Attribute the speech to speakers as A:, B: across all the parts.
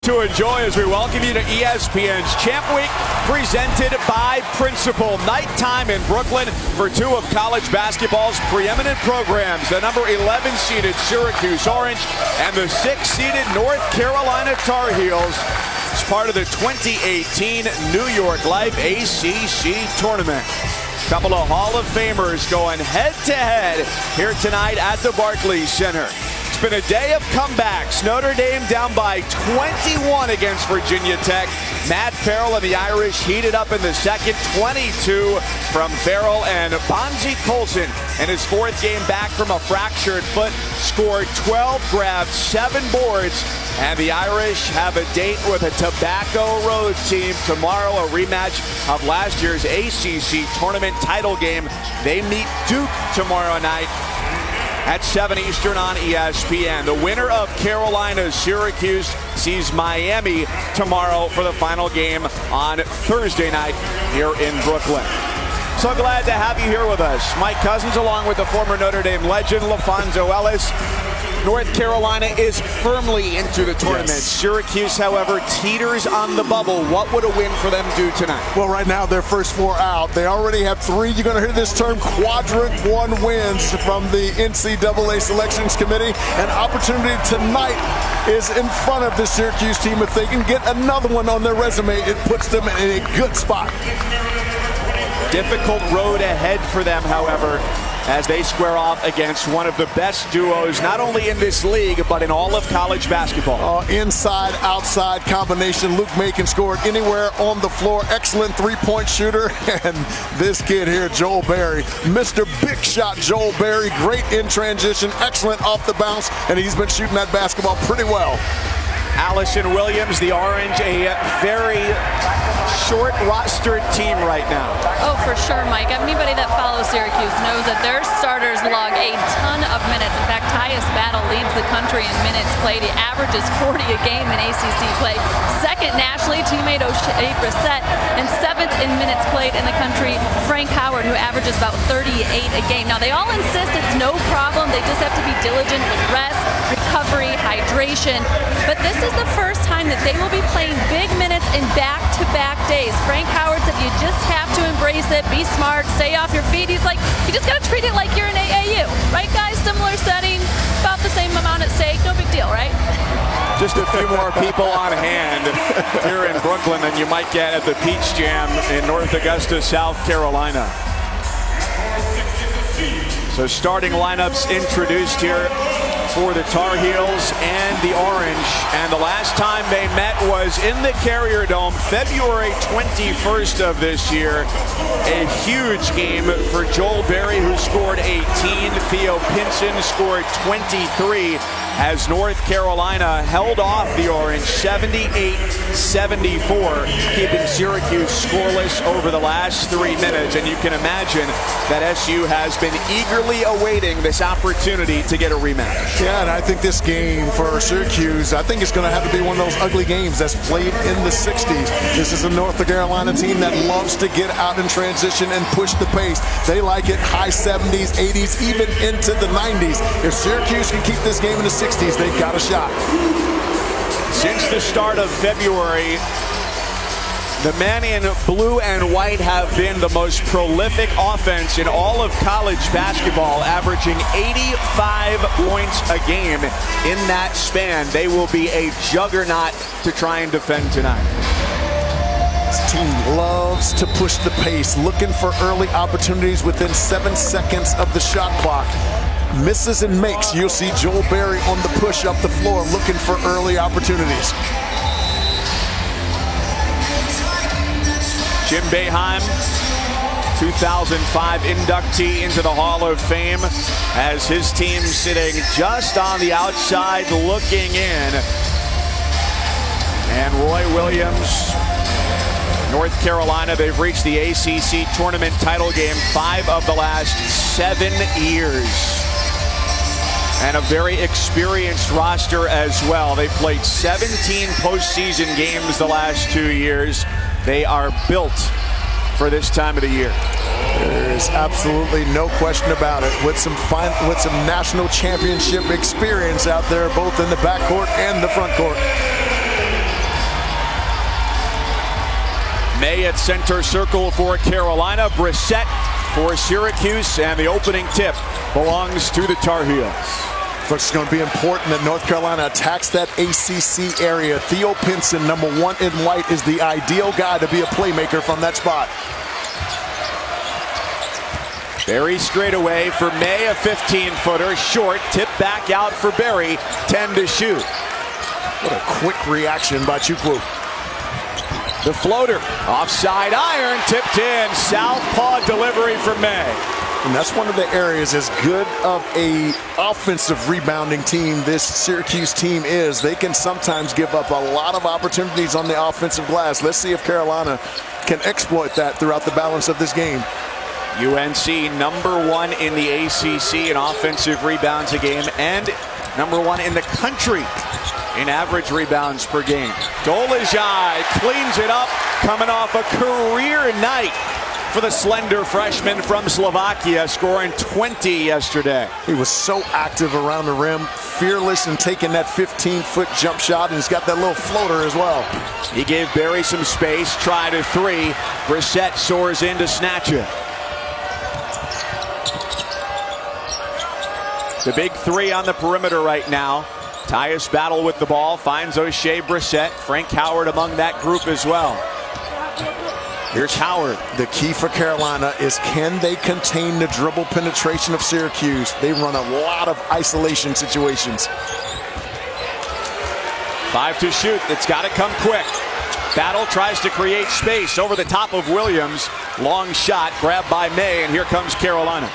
A: to enjoy as we welcome you to ESPN's Champ Week, presented by Principal. Nighttime in Brooklyn for two of college basketball's preeminent programs, the number 11-seeded Syracuse Orange and the 6th-seeded North Carolina Tar Heels. It's part of the 2018 New York Life ACC tournament. A couple of Hall of Famers going head-to-head here tonight at the Barclays Center. It's been a day of comebacks. Notre Dame down by 21 against Virginia Tech. Matt Farrell and the Irish heated up in the second. 22 from Farrell, and Bonzie Colson in his fourth game back from a fractured foot scored 12, grabbed 7 boards. And the Irish have a date with a Tobacco Road team tomorrow, a rematch of last year's ACC tournament title game. They meet Duke tomorrow night at 7 Eastern on ESPN. The winner of Carolina-Syracuse sees Miami tomorrow for the final game on Thursday night here in Brooklyn. So glad to have you here with us. Mike Cousins along with the former Notre Dame legend, LaFonso Ellis. North Carolina is firmly into the tournament. Yes. Syracuse, however, teeters on the bubble. What would a win for them do tonight?
B: Well, right now, their first 4 out. They already have 3. You're going to hear this term, quadrant 1 wins from the NCAA Selections Committee. An opportunity tonight is in front of the Syracuse team. If they can get another one on their resume, it puts them in a good spot.
A: Difficult road ahead for them, however, as they square off against one of the best duos, not only in this league, but in all of college basketball.
B: Inside-outside combination. Luke May can score anywhere on the floor. Excellent three-point shooter. And this kid here, Joel Berry, Mr. Big Shot Joel Berry, great in transition, excellent off the bounce, and he's been shooting that basketball pretty well.
A: Allison Williams, the Orange, a very short rostered team right now.
C: Oh, for sure, Mike. Anybody that follows Syracuse knows that their starters log a ton of minutes. In fact, Tyus Battle leads the country in minutes played. He averages 40 a game in ACC play. Second nationally, teammate O'Shea Brissett, and 7th in minutes played in the country, Frank Howard, who averages about 38 a game. Now, they all insist it's no problem. They just have to be diligent with rest, recovery, hydration. But this is the first time that they will be playing big minutes in back-to-back days. Frank Howard said you just have to embrace it, be smart, stay off your feet. He's like, you just got to treat it like you're in AAU. Right, guys? Similar setting, about the same amount at stake. No big deal, right?
A: Just a few more people on hand here in Brooklyn than you might get at the Peach Jam in North Augusta, South Carolina. So starting lineups introduced here for the Tar Heels and the Orange, and the last time they met was in the Carrier Dome, February 21st of this year. A huge game for Joel Berry, who scored 18. Theo Pinson scored 23 as North Carolina held off the Orange 78-74, keeping Syracuse scoreless over the last 3 minutes. And you can imagine that SU has been eagerly awaiting this opportunity to get a rematch.
B: Yeah, and I think this game for Syracuse, I think it's going to have to be one of those ugly games that's played in the 60s. This is a North Carolina team that loves to get out in transition and push the pace. They like it high 70s, 80s, even into the 90s. If Syracuse can keep this game in the 60s, they've got a shot.
A: Since the start of February, the men in blue and white have been the most prolific offense in all of college basketball, averaging 85 points a game in that span. They will be a juggernaut to try and defend tonight.
B: This team loves to push the pace, looking for early opportunities within 7 seconds of the shot clock. Misses and makes. You'll see Joel Berry on the push up the floor looking for early opportunities.
A: Jim Boeheim, 2005 inductee into the Hall of Fame, has his team sitting just on the outside looking in. And Roy Williams, North Carolina, they've reached the ACC tournament title game 5 of the last 7 years. And a very experienced roster as well. They played 17 postseason games the last 2 years. They are built for this time of the year.
B: There is absolutely no question about it. With some national championship experience out there, both in the backcourt and the front court.
A: May at center circle for Carolina. Brissett for Syracuse, and the opening tip belongs to the Tar Heels.
B: Folks, it's going to be important that North Carolina attacks that ACC area. Theo Pinson, number 1 in white, is the ideal guy to be a playmaker from that spot.
A: Berry straight away for May, a 15-footer, short, tip back out for Berry, 10 to shoot.
B: What a quick reaction by Chukwu.
A: The floater, offside iron, tipped in, southpaw delivery for May.
B: And that's one of the areas, as good of a offensive rebounding team this Syracuse team is, they can sometimes give up a lot of opportunities on the offensive glass. Let's see if Carolina can exploit that throughout the balance of this game.
A: UNC number 1 in the ACC in offensive rebounds a game, and number 1 in the country in average rebounds per game. Dolezaj cleans it up, coming off a career night for the slender freshman from Slovakia, scoring 20 yesterday.
B: He was so active around the rim, fearless in taking that 15-foot jump shot, and he's got that little floater as well.
A: He gave Berry some space, tried a 3. Brissett soars in to snatch it. The big 3 on the perimeter right now. Tyus Battle with the ball, finds O'Shea Brissett. Frank Howard among that group as well. Here's Howard.
B: The key for Carolina is, can they contain the dribble penetration of Syracuse? They run a lot of isolation situations.
A: 5 to shoot. It's got to come quick. Battle tries to create space over the top of Williams. Long shot grabbed by May, and here comes Carolina.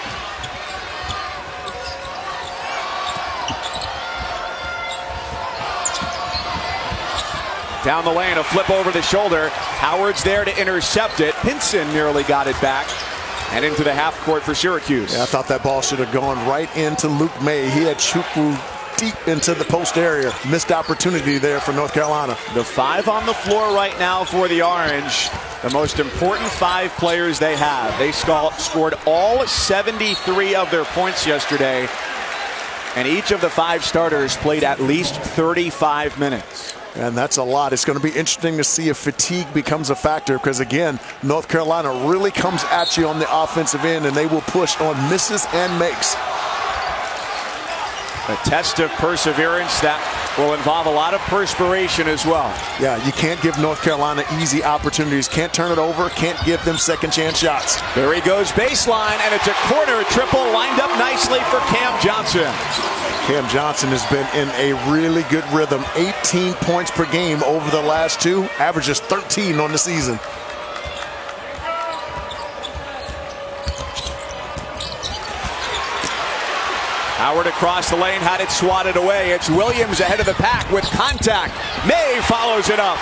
A: Down the lane, a flip over the shoulder. Howard's there to intercept it. Pinson nearly got it back. And into the half court for Syracuse.
B: Yeah, I thought that ball should have gone right into Luke May. He had Chukwu deep into the post area. Missed opportunity there for North Carolina.
A: The 5 on the floor right now for the Orange. The most important 5 players they have. They scored all 73 of their points yesterday. And each of the 5 starters played at least 35 minutes.
B: And that's a lot. It's going to be interesting to see if fatigue becomes a factor, because, again, North Carolina really comes at you on the offensive end, and they will push on misses and makes.
A: A test of perseverance that will involve a lot of perspiration as well.
B: Yeah, you can't give North Carolina easy opportunities. Can't turn it over. Can't give them second chance shots.
A: There he goes baseline, and it's a corner triple lined up nicely for Cam Johnson.
B: Cam Johnson has been in a really good rhythm. 18 points per game over the last 2. Averages 13 on the season.
A: Howard across the lane, had it swatted away. It's Williams ahead of the pack with contact. May follows it up.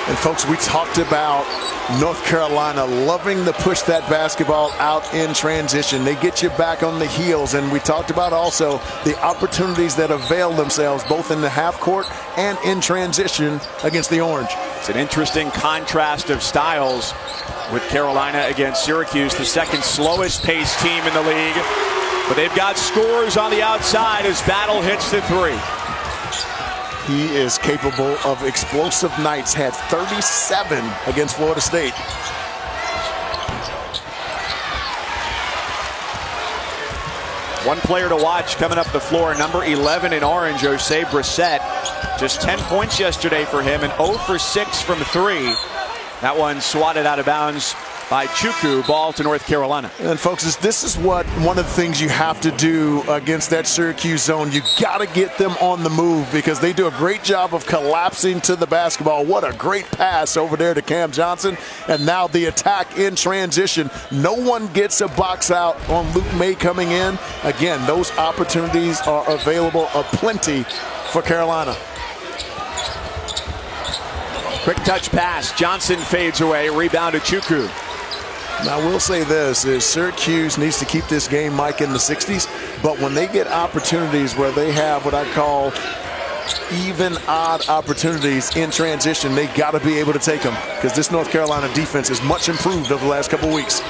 B: And folks, we talked about North Carolina loving to push that basketball out in transition. They get you back on the heels, and we talked about also the opportunities that avail themselves both in the half court and in transition against the Orange.
A: It's an interesting contrast of styles with Carolina against Syracuse, the second slowest paced team in the league. But they've got scores on the outside as Battle hits the 3.
B: He is capable of explosive nights. Had 37 against Florida State.
A: One player to watch coming up the floor, number 11 in orange, O'Shea Brissett. Just 10 points yesterday for him and 0 for 6 from 3. That one swatted out of bounds by Chukwu. Ball to North Carolina.
B: And folks, this is what one of the things you have to do against that Syracuse zone. You got to get them on the move, because they do a great job of collapsing to the basketball. What a great pass over there to Cam Johnson. And now the attack in transition. No one gets a box out on Luke May coming in. Again, those opportunities are available aplenty for Carolina.
A: Quick touch pass. Johnson fades away. Rebound to Chukwu.
B: Now, I will say this, is Syracuse needs to keep this game, Mike, in the 60s. But when they get opportunities where they have what I call even odd opportunities in transition, they got to be able to take them, because this North Carolina defense is much improved over the last couple weeks.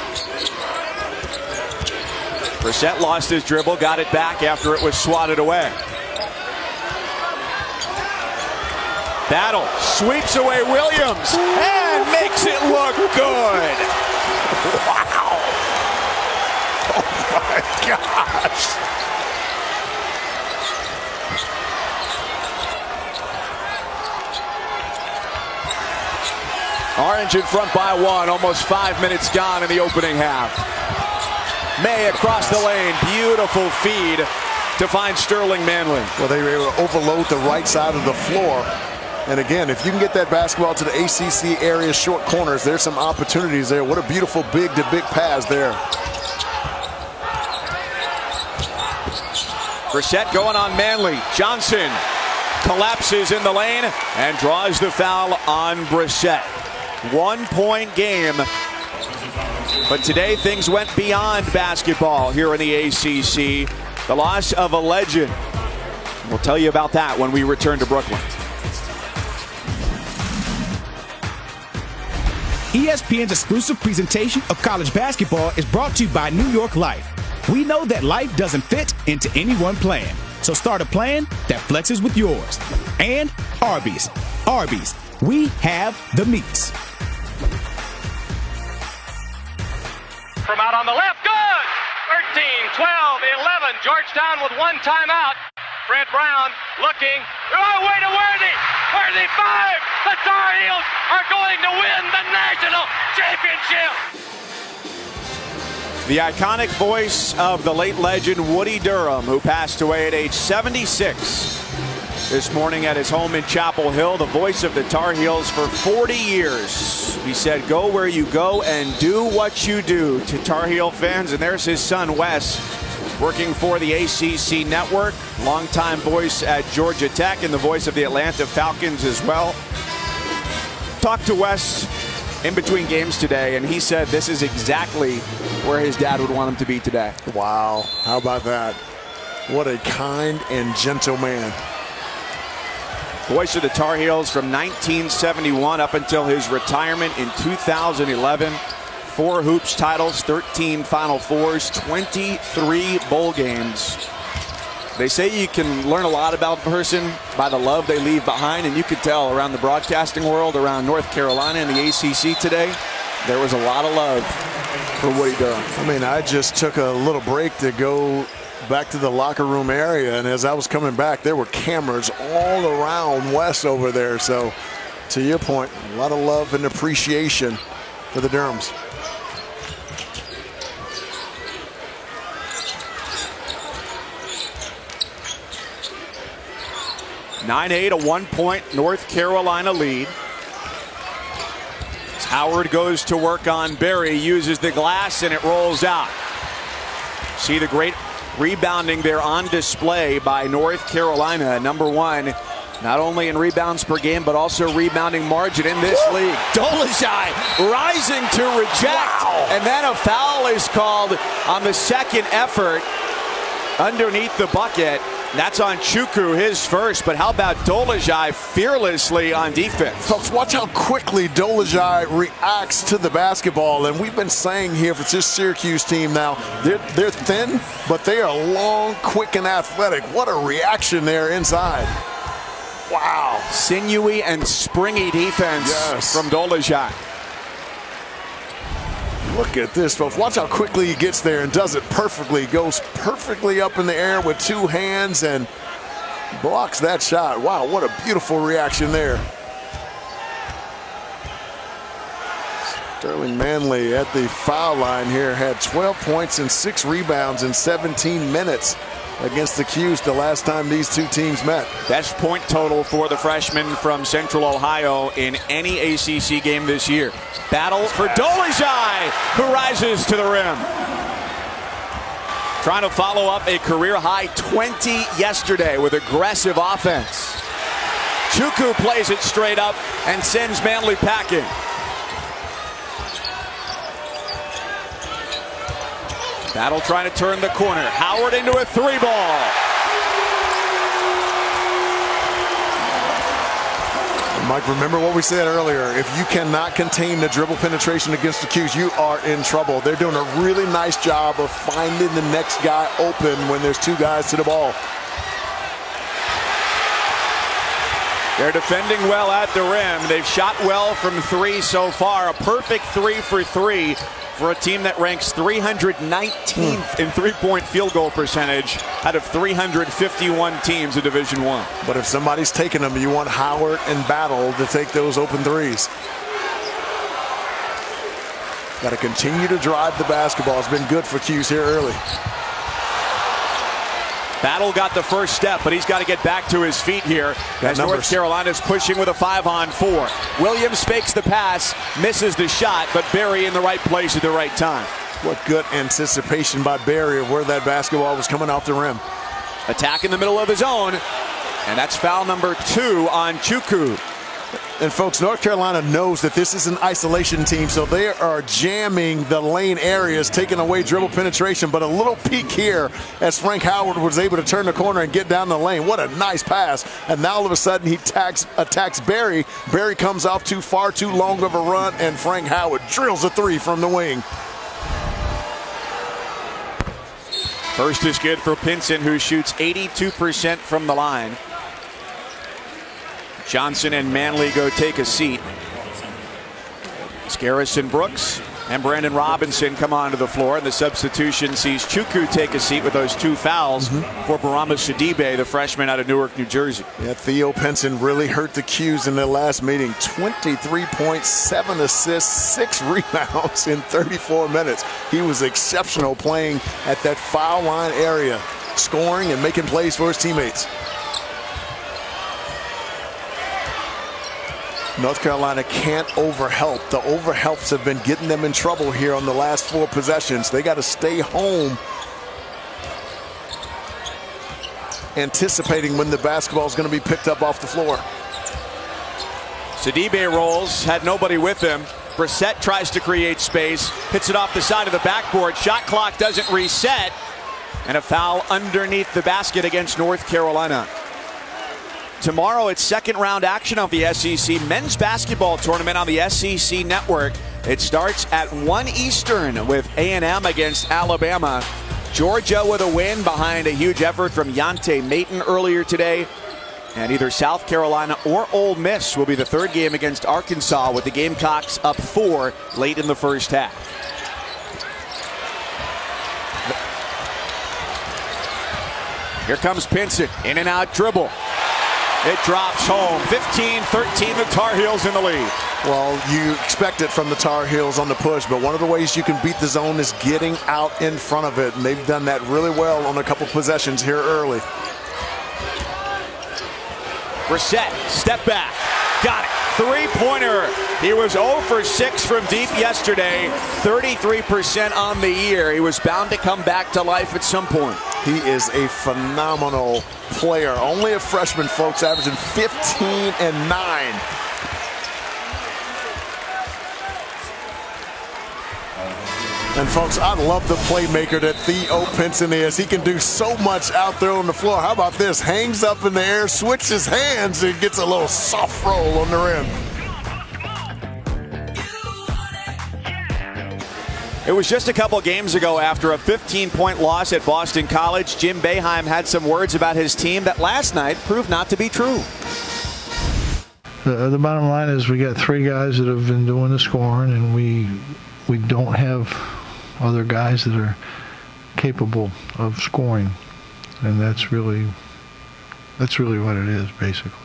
A: Brissett lost his dribble, got it back after it was swatted away. Battle sweeps away Williams and makes it look good.
B: Wow. Oh my gosh.
A: Orange in front by 1, almost 5 minutes gone in the opening half. May across the lane, beautiful feed to find Sterling Manley.
B: Well, they were able to overload the right side of the floor. And again, if you can get that basketball to the ACC area short corners, there's some opportunities there. What a beautiful big-to-big pass there.
A: Brissett going on Manley. Johnson collapses in the lane and draws the foul on Brissett. 1 point game. But today things went beyond basketball here in the ACC. The loss of a legend. We'll tell you about that when we return to Brooklyn.
D: ESPN's exclusive presentation of college basketball is brought to you by New York Life. We know that life doesn't fit into any one plan. So start a plan that flexes with yours. And Arby's. Arby's, we have the meats.
E: From out on the left, good! 13, 12, 11. Georgetown with 1 timeout. Fred Brown looking. Oh, way to Worthy! Worthy 5! The Tar Heels are going to win the national championship!
A: The iconic voice of the late legend Woody Durham, who passed away at age 76 this morning at his home in Chapel Hill, the voice of the Tar Heels for 40 years. He said, go where you go and do what you do to Tar Heel fans. And there's his son, Wes, working for the ACC network, longtime voice at Georgia Tech and the voice of the Atlanta Falcons as well. Talked to Wes in between games today, and he said this is exactly where his dad would want him to be today.
B: Wow, how about that? What a kind and gentle man.
A: Voice of the Tar Heels from 1971 up until his retirement in 2011. 4 hoops titles, 13 Final Fours, 23 bowl games. They say you can learn a lot about a person by the love they leave behind, and you could tell around the broadcasting world, around North Carolina and the ACC today, there was a lot of love for Woody Durham.
B: I mean, I just took a little break to go back to the locker room area, and as I was coming back, there were cameras all around West over there. So, to your point, a lot of love and appreciation for the Durhams.
A: (9-8), a 1-point North Carolina lead. As Howard goes to work on Berry, uses the glass, and it rolls out. See the great rebounding there on display by North Carolina, number 1, not only in rebounds per game, but also rebounding margin in this league. Dolezaj rising to reject, and then a foul is called on the second effort underneath the bucket. That's on Chukwu, his first, but how about Dolezaj fearlessly on defense?
B: Folks, watch how quickly Dolezaj reacts to the basketball, and we've been saying here for this Syracuse team now, they're thin, but they are long, quick, and athletic. What a reaction there inside. Wow.
A: Sinewy and springy defense from Dolezaj.
B: Look at this, folks. Watch how quickly he gets there and does it perfectly. Goes perfectly up in the air with 2 hands and blocks that shot. Wow, what a beautiful reaction there. Sterling Manley at the foul line here had 12 points and 6 rebounds in 17 minutes against the 'Cuse the last time these two teams met.
A: Best point total for the freshman from Central Ohio in any ACC game this year. Battle for Dolezaj, who rises to the rim. Trying to follow up a career-high 20 yesterday with aggressive offense. Chukwu plays it straight up and sends Manley packing. Battle trying to turn the corner. Howard into a 3-ball.
B: Mike, remember what we said earlier. If you cannot contain the dribble penetration against the 'Cuse, you are in trouble. They're doing a really nice job of finding the next guy open when there's 2 guys to the ball.
A: They're defending well at the rim. They've shot well from three so far. A perfect 3 for 3 for a team that ranks 319th in three-point field goal percentage out of 351 teams in Division I.
B: But if somebody's taking them, you want Howard and Battle to take those open threes. Got to continue to drive the basketball. It's been good for Cuse here early.
A: Battle got the first step, but he's got to get back to his feet here as North Carolina's pushing with a 5-on-4. Williams fakes the pass, misses the shot, but Berry in the right place at the right time.
B: What good anticipation by Berry of where that basketball was coming off the rim.
A: Attack in the middle of his own, and that's foul number 2 on Chukwu.
B: And folks, North Carolina knows that this is an isolation team, so they are jamming the lane areas, taking away dribble penetration. But a little peek here as Frank Howard was able to turn the corner and get down the lane. What a nice pass. And now all of a sudden he attacks Berry. Berry comes off too far, too long of a run, and Frank Howard drills a 3 from the wing.
A: First is good for Pinson, who shoots 82% from the line. Johnson and Manley go take a seat. Garrison Brooks and Brandon Robinson come onto the floor, and the substitution sees Chukwu take a seat with those 2 fouls for Barama Sidibe, the freshman out of Newark, New Jersey.
B: Yeah, Theo Pinson really hurt the Cuse in their last meeting. 23 points, 7 assists, 6 rebounds in 34 minutes. He was exceptional playing at that foul line area, scoring and making plays for his teammates. North Carolina can't overhelp. The overhelps have been getting them in trouble here on the last 4 possessions. They got to stay home, anticipating when the basketball is going to be picked up off the floor.
A: Sidibe rolls, had nobody with him. Brissett tries to create space, hits it off the side of the backboard. Shot clock doesn't reset, and a foul underneath the basket against North Carolina. Tomorrow it's second round action of the SEC men's basketball tournament on the SEC network. It starts at 1 Eastern with A&M against Alabama. Georgia with a win behind a huge effort from Yante Maton earlier today. And either South Carolina or Ole Miss will be the third game against Arkansas, with the Gamecocks up 4 late in the first half. Here comes Pinson, in and out dribble. It drops home. 15-13, the Tar Heels in the lead.
B: Well, you expect it from the Tar Heels on the push, but one of the ways you can beat the zone is getting out in front of it, and they've done that really well on a couple possessions here early.
A: Brissett, step back, got it. 3-pointer. He was 0 for 6 from deep yesterday, 33% on the year. He was bound to come back to life at some point.
B: He is a phenomenal player. Only a freshman, folks, averaging 15 and 9. And folks, I love the playmaker that Theo Pinson is. He can do so much out there on the floor. How about this? Hangs up in the air, switches hands, and gets a little soft roll on the rim.
A: It was just a couple games ago, after a 15-point loss at Boston College, Jim Boeheim had some words about his team that last night proved not to be true.
F: The bottom line is we got 3 guys that have been doing the scoring, and we don't have other guys that are capable of scoring, and that's really what it is, basically.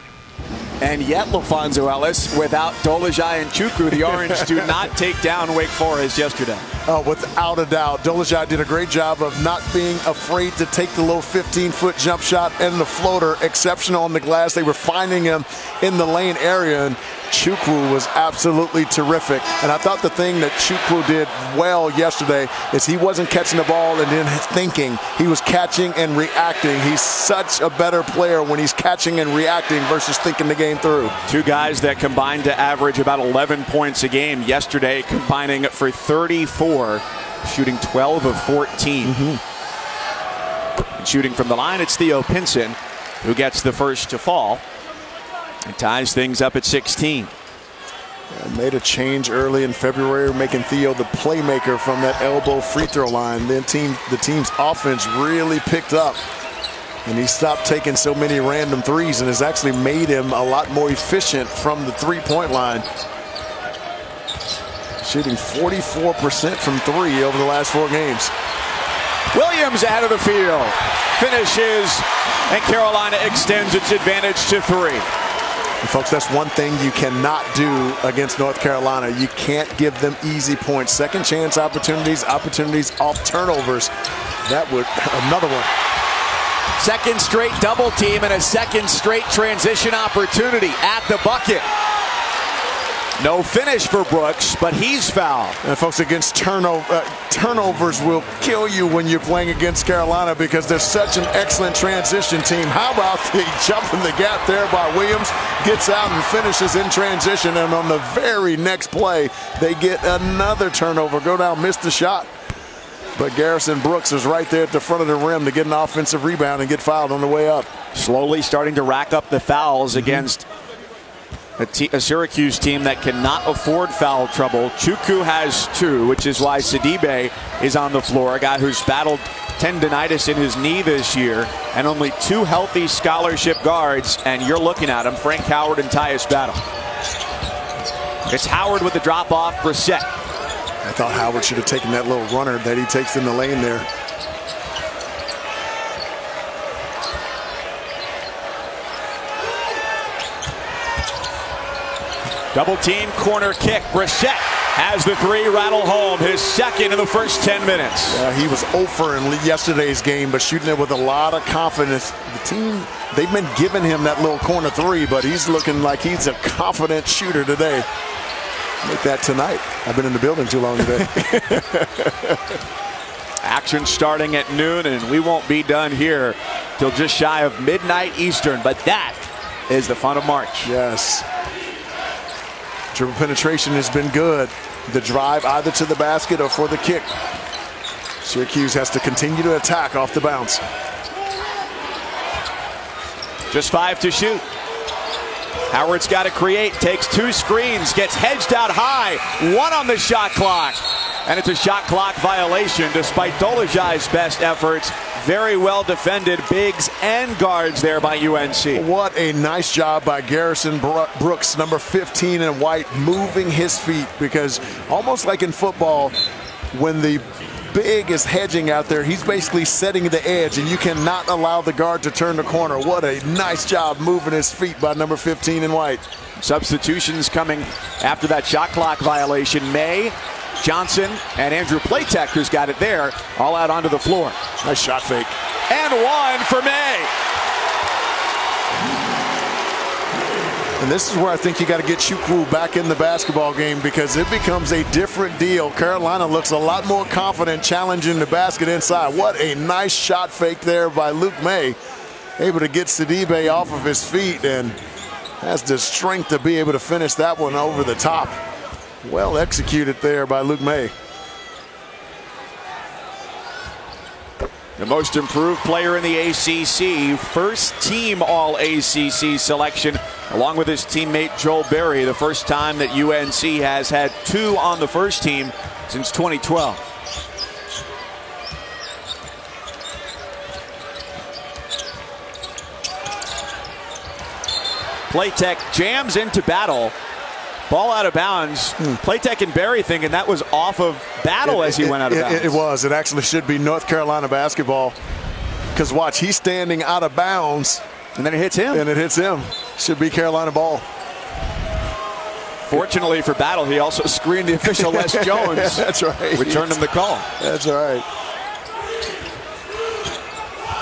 A: And yet, LaFonso Ellis, without Dolezaj and Chukwu, the Orange do not take down Wake Forest yesterday.
B: Oh, without a doubt. Dolezaj did a great job of not being afraid to take the little 15-foot jump shot and the floater. Exceptional on the glass. They were finding him in the lane area, and Chukwu was absolutely terrific. And I thought the thing that Chukwu did well yesterday is he wasn't catching the ball and then thinking. He was catching and reacting. He's such a better player when he's catching and reacting versus thinking the game through. 2 guys that combined to average about 11 points a game yesterday, combining for 34, shooting 12 of 14. And shooting from the line, it's Theo Pinson who gets the first to fall. It ties things up at 16. Made a change early in February, making Theo the playmaker from that elbow free throw line. Then the team's offense really picked up And he stopped taking so many random threes and has actually made him a lot more efficient from the three-point line. Shooting 44% from three over the last 4 games.
A: Williams out of the field. Finishes, and Carolina extends its advantage to 3.
B: And folks, that's one thing you cannot do against North Carolina. You can't give them easy points. Second chance opportunities off turnovers. That would, another one.
A: Second straight double team and a second straight transition opportunity at the bucket. No finish for Brooks, but he's fouled.
B: And folks, against turnovers will kill you when you're playing against Carolina because they're such an excellent transition team. How about the jump in the gap there by Williams? Gets out and finishes in transition, and on the very next play, they get another turnover. Go down, miss the shot. But Garrison Brooks is right there at the front of the rim to get an offensive rebound and get fouled on the way up.
A: Slowly starting to rack up the fouls against a Syracuse team that cannot afford foul trouble. Chukwu has 2, which is why Sidibe is on the floor, a guy who's battled tendinitis in his knee this year, and only 2 healthy scholarship guards, and you're looking at them, Frank Howard and Tyus Battle. It's Howard with the drop-off, Brissett.
B: I thought Howard should have taken that little runner that he takes in the lane there.
A: Double team corner kick. Brissett has the 3 rattle home, his second in the first 10 minutes.
B: He was 0 for in yesterday's game, but shooting it with a lot of confidence. The team, they've been giving him that little corner 3, but he's looking like he's a confident shooter today. Make that tonight. I've been in the building too long today.
A: Action starting at noon, and we won't be done here till just shy of midnight Eastern, but that is the fun of March.
B: Yes. Dribble penetration has been good. The drive either to the basket or for the kick. Syracuse has to continue to attack off the bounce.
A: Just 5 to shoot. Howard's got to create, takes 2 screens, gets hedged out high, 1 on the shot clock. And it's a shot clock violation despite Dolezaj's best efforts. Very well defended bigs and guards there by UNC.
B: What a nice job by Garrison Brooks, number 15 in white, moving his feet, because almost like in football, when the big is hedging out there, he's basically setting the edge, and you cannot allow the guard to turn the corner. What a nice job moving his feet by number 15 in white.
A: Substitutions coming after that shot clock violation. May, Johnson, and Andrew Platek, who's got it there, all out onto the floor.
B: Nice shot fake.
A: And 1 for May.
B: And this is where I think you got to get Chukwu back in the basketball game, because it becomes a different deal. Carolina looks a lot more confident challenging the basket inside. What a nice shot fake there by Luke May. Able to get Sidibe off of his feet and has the strength to be able to finish that one over the top. Well executed there by Luke May.
A: The most improved player in the ACC, first team All-ACC selection, along with his teammate Joel Berry, the first time that UNC has had 2 on the first team since 2012. Platek jams into Battle. Ball out of bounds. Platek and Berry thinking that was off of Battle as he went out of bounds.
B: It was. It actually should be North Carolina basketball. Because watch, he's standing out of bounds.
A: And then it hits him.
B: And it hits him. Should be Carolina ball.
A: Fortunately for Battle, he also screened the official Les Jones.
B: That's right.
A: Returned him the call.
B: That's right.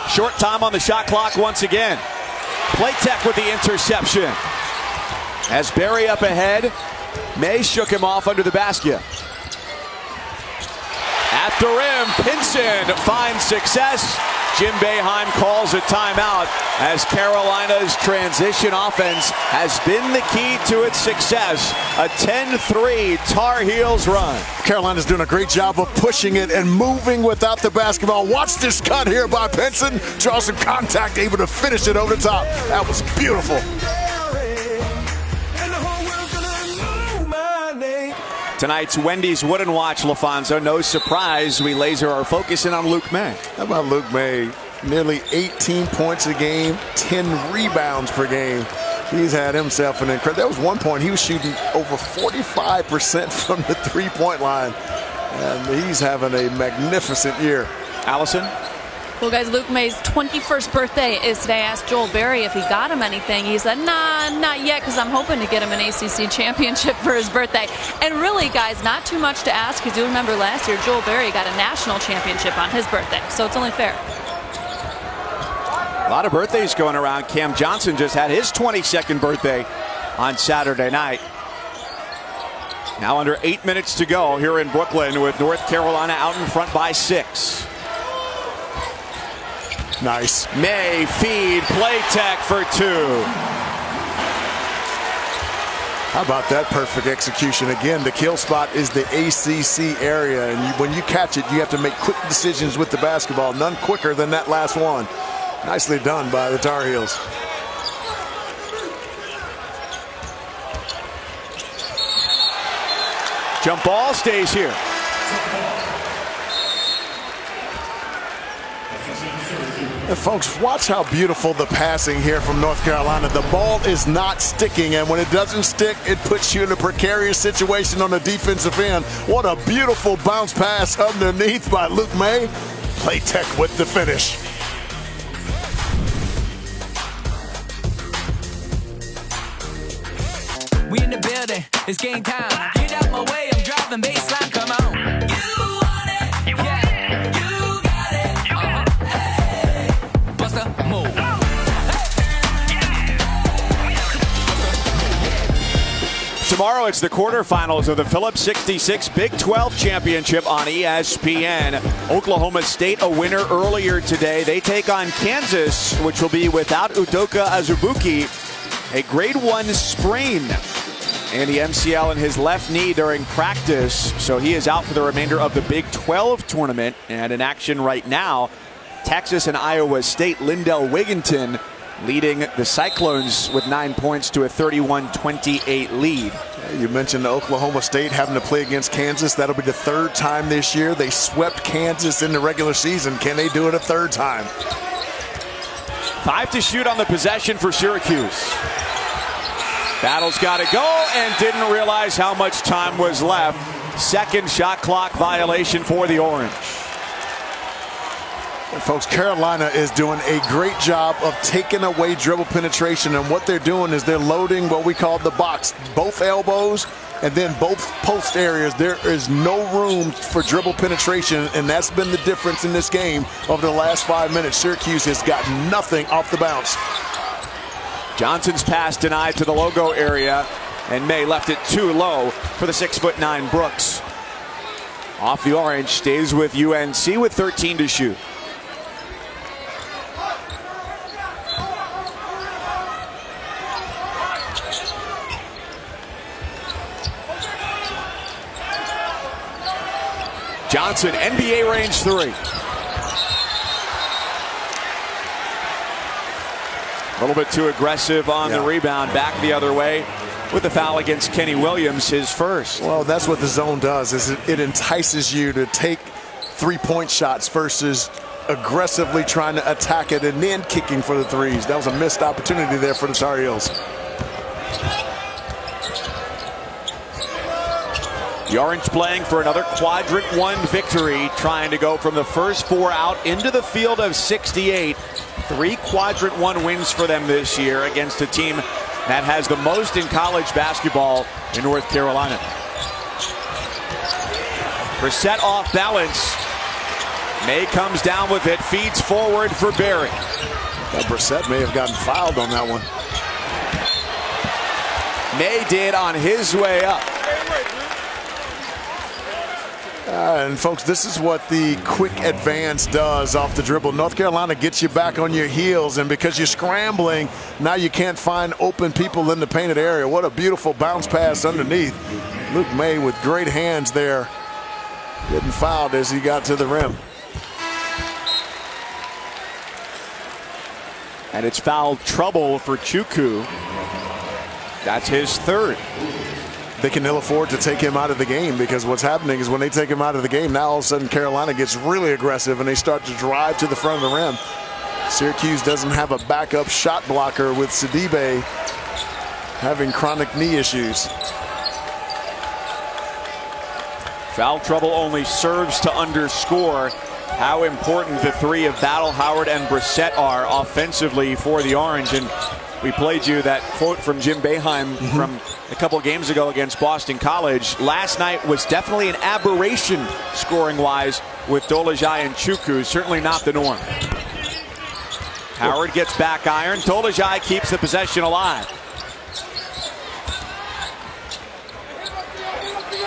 A: Short time on the shot clock once again. Platek with the interception. As Berry up ahead, May shook him off under the basket. At the rim, Pinson finds success. Jim Boeheim calls a timeout as Carolina's transition offense has been the key to its success. A 10-3 Tar Heels run.
B: Carolina's doing a great job of pushing it and moving without the basketball. Watch this cut here by Pinson. Draws some contact, able to finish it over the top. That was beautiful.
A: Tonight's Wendy's Wooden Watch, LaFonso. No surprise, we laser our focus in on Luke May.
B: How about Luke May? Nearly 18 points a game, 10 rebounds per game. He's had himself an incredible. There was one point he was shooting over 45% from the three-point line. And he's having a magnificent year.
A: Allison?
C: Well, guys, Luke May's 21st birthday is today. I asked Joel Berry if he got him anything. He said, nah, not yet, because I'm hoping to get him an ACC championship for his birthday. And really, guys, not too much to ask, because you remember last year, Joel Berry got a national championship on his birthday, so it's only fair.
A: A lot of birthdays going around. Cam Johnson just had his 22nd birthday on Saturday night. Now under 8 minutes to go here in Brooklyn with North Carolina out in front by 6.
B: Nice.
A: May feed, play tech for 2.
B: How about that perfect execution? Again, the kill spot is the ACC area, and when you catch it, you have to make quick decisions with the basketball. None quicker than that last one. Nicely done by the Tar Heels.
A: Jump ball stays here.
B: And folks, watch how beautiful the passing here from North Carolina. The ball is not sticking, and when it doesn't stick, it puts you in a precarious situation on the defensive end. What a beautiful bounce pass underneath by Luke May. Play tech with the finish.
G: We in the building, it's game time. Get out my way, I'm driving baseline, come on. You want it, yeah, you got it. Hey, bust a move.
A: Tomorrow it's the quarterfinals of the Phillips 66 Big 12 Championship on ESPN. Oklahoma State a winner earlier today. They take on Kansas, which will be without Udoka Azubuike, a grade 1 sprain and the MCL in his left knee during practice, so he is out for the remainder of the Big 12 tournament. And in action right now, Texas and Iowa State. Lindell Wigginton leading the Cyclones with 9 points to a 31-28 lead.
B: You mentioned Oklahoma State having to play against Kansas. That'll be the 3rd time this year. They swept Kansas in the regular season. Can they do it a 3rd time?
A: 5 to shoot on the possession for Syracuse. Battle's got to go and didn't realize how much time was left. Second shot clock violation for the Orange.
B: And folks, Carolina is doing a great job of taking away dribble penetration, and what they're doing is they're loading what we call the box, both elbows and then both post areas. There is no room for dribble penetration, and that's been the difference in this game over the last 5 minutes. Syracuse has got nothing off the bounce.
A: Johnson's pass denied to the logo area, and May left it too low for the 6'9" Brooks. Off the Orange, stays with UNC with 13 to shoot. Johnson, NBA range 3. A little bit too aggressive on the rebound, back the other way with the foul against Kenny Williams, his first.
B: Well, that's what the zone does, is it entices you to take three-point shots versus aggressively trying to attack it and then kicking for the threes. That was a missed opportunity there for the Tar Heels.
A: The Orange playing for another quadrant 1 victory, trying to go from the first 4 out into the field of 68. 3 quadrant 1 wins for them this year against a team that has the most in college basketball in North Carolina. Brissett off balance. May comes down with it, feeds forward for Berry.
B: Brissett may have gotten fouled on that one.
A: May did on his way up.
B: And folks, this is what the quick advance does off the dribble. North Carolina gets you back on your heels, and because you're scrambling, now you can't find open people in the painted area. What a beautiful bounce pass underneath. Luke May with great hands there, getting fouled as he got to the rim.
A: And it's foul trouble for Chukwu. That's his 3rd.
B: They can ill afford to take him out of the game, because what's happening is when they take him out of the game, now all of a sudden Carolina gets really aggressive and they start to drive to the front of the rim. Syracuse doesn't have a backup shot blocker with Sidibe having chronic knee issues.
A: Foul trouble only serves to underscore how important the three of Battle, Howard, and Brissett are offensively for the Orange. And we played you that quote from Jim Boeheim from a couple games ago against Boston College. Last night was definitely an aberration scoring-wise with Dolezaj and Chukwu. Certainly not the norm. Howard gets back iron. Dolezaj keeps the possession alive.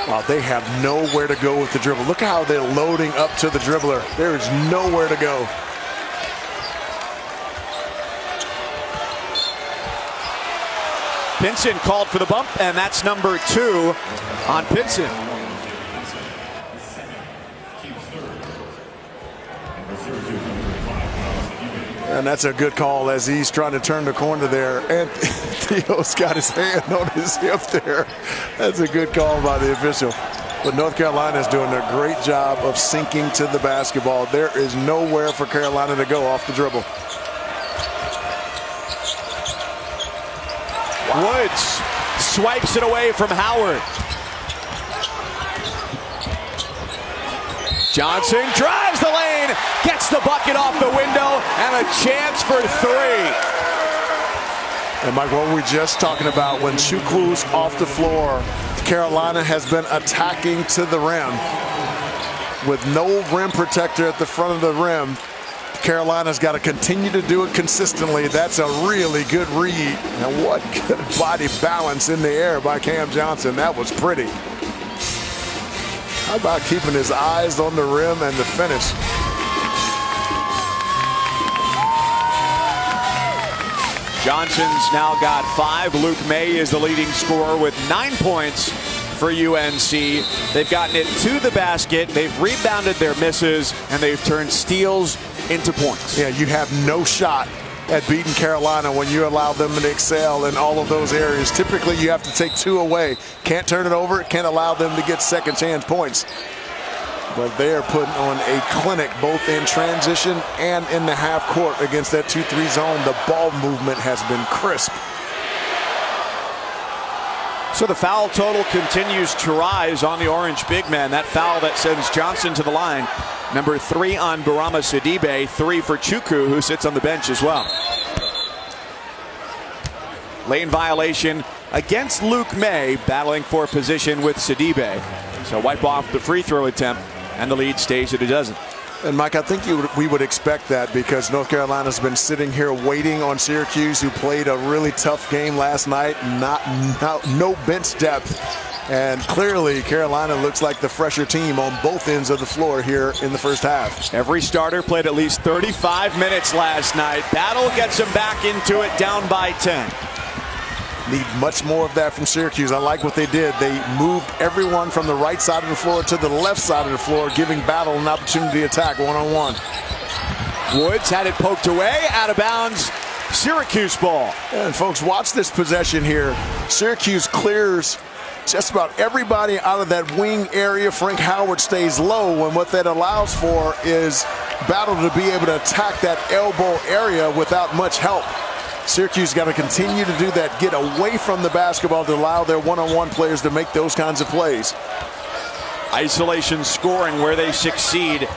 B: Wow, they have nowhere to go with the dribble. Look how they're loading up to the dribbler. There is nowhere to go.
A: Pinson called for the bump, and that's number 2 on Pinson.
B: And that's a good call as he's trying to turn the corner there. And Theo's got his hand on his hip there. That's a good call by the official. But North Carolina is doing a great job of sinking to the basketball. There is nowhere for Carolina to go off the dribble.
A: Woods swipes it away from Howard. Johnson drives the lane, gets the bucket off the window, and a chance for 3.
B: And Mike, what were we just talking about? When Chukwu's off the floor, Carolina has been attacking to the rim. With no rim protector at the front of the rim, Carolina's got to continue to do it consistently. That's a really good read. And what good body balance in the air by Cam Johnson. That was pretty. How about keeping his eyes on the rim and the finish?
A: Johnson's now got 5. Luke May is the leading scorer with 9 points for UNC. They've gotten it to the basket. They've rebounded their misses, and they've turned steals into points.
B: Yeah, you have no shot at beating Carolina when you allow them to excel in all of those areas. Typically, you have to take 2 away. Can't turn it over, can't allow them to get second chance points. But they are putting on a clinic both in transition and in the half court against that 2-3 zone. The ball movement has been crisp.
A: So the foul total continues to rise on the Orange big man. That foul that sends Johnson to the line. Number 3 on Barama Sidibe, 3 for Chukwu, who sits on the bench as well. Lane violation against Luke May, battling for position with Sidibe. So wipe off the free throw attempt, and the lead stays at 12.
B: And Mike, I think we would expect that because North Carolina's been sitting here waiting on Syracuse, who played a really tough game last night. No bench depth. And clearly, Carolina looks like the fresher team on both ends of the floor here in the first half.
A: Every starter played at least 35 minutes last night. Battle gets them back into it, down by 10.
B: Need much more of that from Syracuse. I like what they did. They moved everyone from the right side of the floor to the left side of the floor, giving Battle an opportunity to attack one-on-one.
A: Woods had it poked away, out of bounds. Syracuse ball.
B: And folks, watch this possession here. Syracuse clears just about everybody out of that wing area. Frank Howard stays low, and what that allows for is Battle to be able to attack that elbow area without much help. Syracuse got to continue to do that, get away from the basketball to allow their one-on-one players to make those kinds of plays.
A: Isolation scoring where they succeed.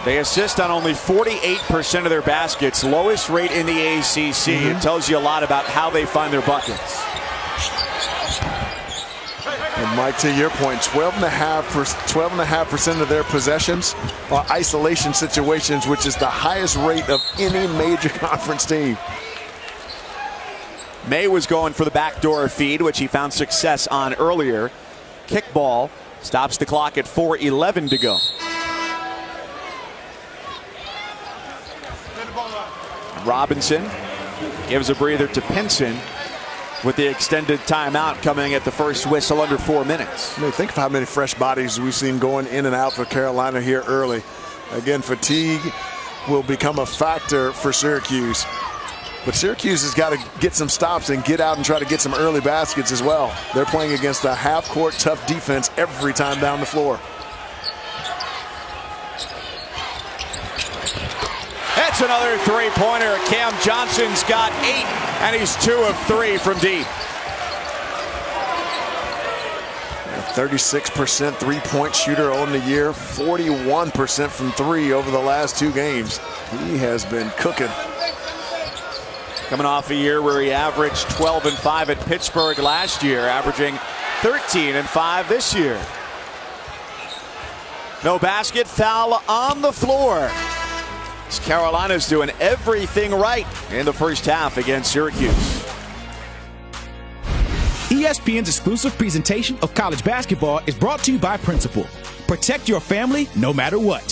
A: They assist on only 48% of their baskets, lowest rate in the ACC. It tells you a lot about how they find their buckets.
B: And Mike, to your point, 12.5% of their possessions are isolation situations, which is the highest rate of any major conference team.
A: May was going for the backdoor feed, which he found success on earlier. Kickball stops the clock at 4:11 to go. Robinson gives a breather to Pinson with the extended timeout coming at the first whistle under 4 minutes.
B: I mean, think of how many fresh bodies we've seen going in and out for Carolina here early. Again, fatigue will become a factor for Syracuse. But Syracuse has got to get some stops and get out and try to get some early baskets as well. They're playing against a half-court tough defense every time down the floor.
A: That's another three-pointer. Cam Johnson's got 8, and he's 2 of 3 from deep.
B: 36% three-point shooter on the year, 41% from 3 over the last 2 games. He has been cooking.
A: Coming off a year where he averaged 12 and 5 at Pittsburgh last year, averaging 13 and 5 this year. No basket, foul on the floor. Carolina's doing everything right in the first half against Syracuse.
D: ESPN's exclusive presentation of college basketball is brought to you by Principal. Protect your family no matter what.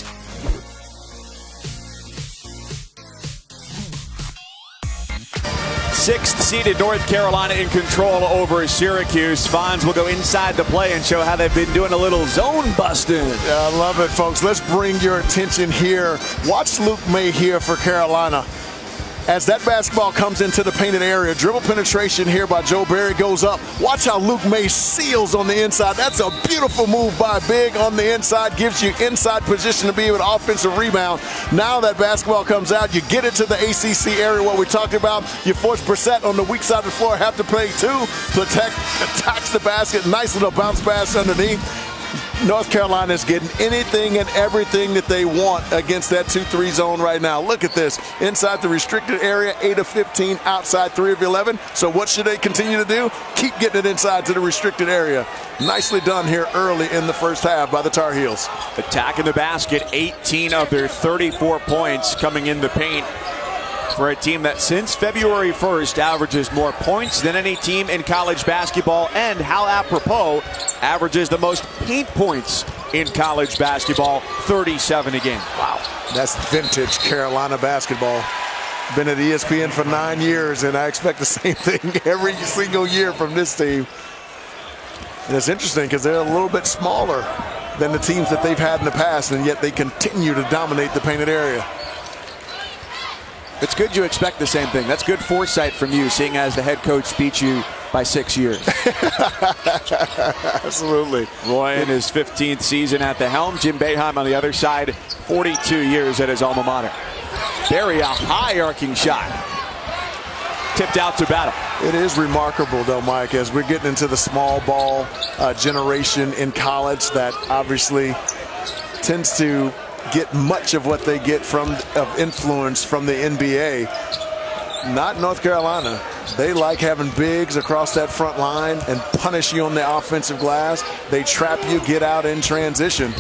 A: Sixth-seeded North Carolina in control over Syracuse. Fonz will go inside the play and show how they've been doing a little zone busting.
B: I love it, folks. Let's bring your attention here. Watch Luke May here for Carolina. As that basketball comes into the painted area, dribble penetration here by Joe Barry goes up. Watch how Luke May seals on the inside. That's a beautiful move by Big on the inside. Gives you inside position to be able to offensive rebound. Now that basketball comes out, you get it to the ACC area, what we talked about. You force Brissett on the weak side of the floor, have to play 2. Protect, attacks the basket. Nice little bounce pass underneath. North Carolina is getting anything and everything that they want against that 2-3 zone right now. Look at this. Inside the restricted area, 8 of 15, outside 3 of 11. So what should they continue to do? Keep getting it inside to the restricted area. Nicely done here early in the first half by the Tar Heels.
A: Attacking the basket, 18 of their 34 points coming in the paint for a team that since February 1st averages more points than any team in college basketball, and how apropos, averages the most paint points in college basketball, 37 a game.
B: Wow, that's vintage Carolina basketball. Been at ESPN for 9 years, and I expect the same thing every single year from this team. And it's interesting because they're a little bit smaller than the teams that they've had in the past, and yet they continue to dominate the painted area.
A: It's good you expect the same thing. That's good foresight from you, seeing as the head coach beat you by 6 years.
B: Absolutely.
A: Roy in his 15th season at the helm. Jim Boeheim on the other side, 42 years at his alma mater. Barry, a high arcing shot. Tipped out to Battle.
B: It is remarkable, though, Mike, as we're getting into the small ball generation in college that obviously tends to get much of what they get of influence from the NBA. Not North Carolina. They like having bigs across that front line and punish you on the offensive glass. They trap you, get out in transition.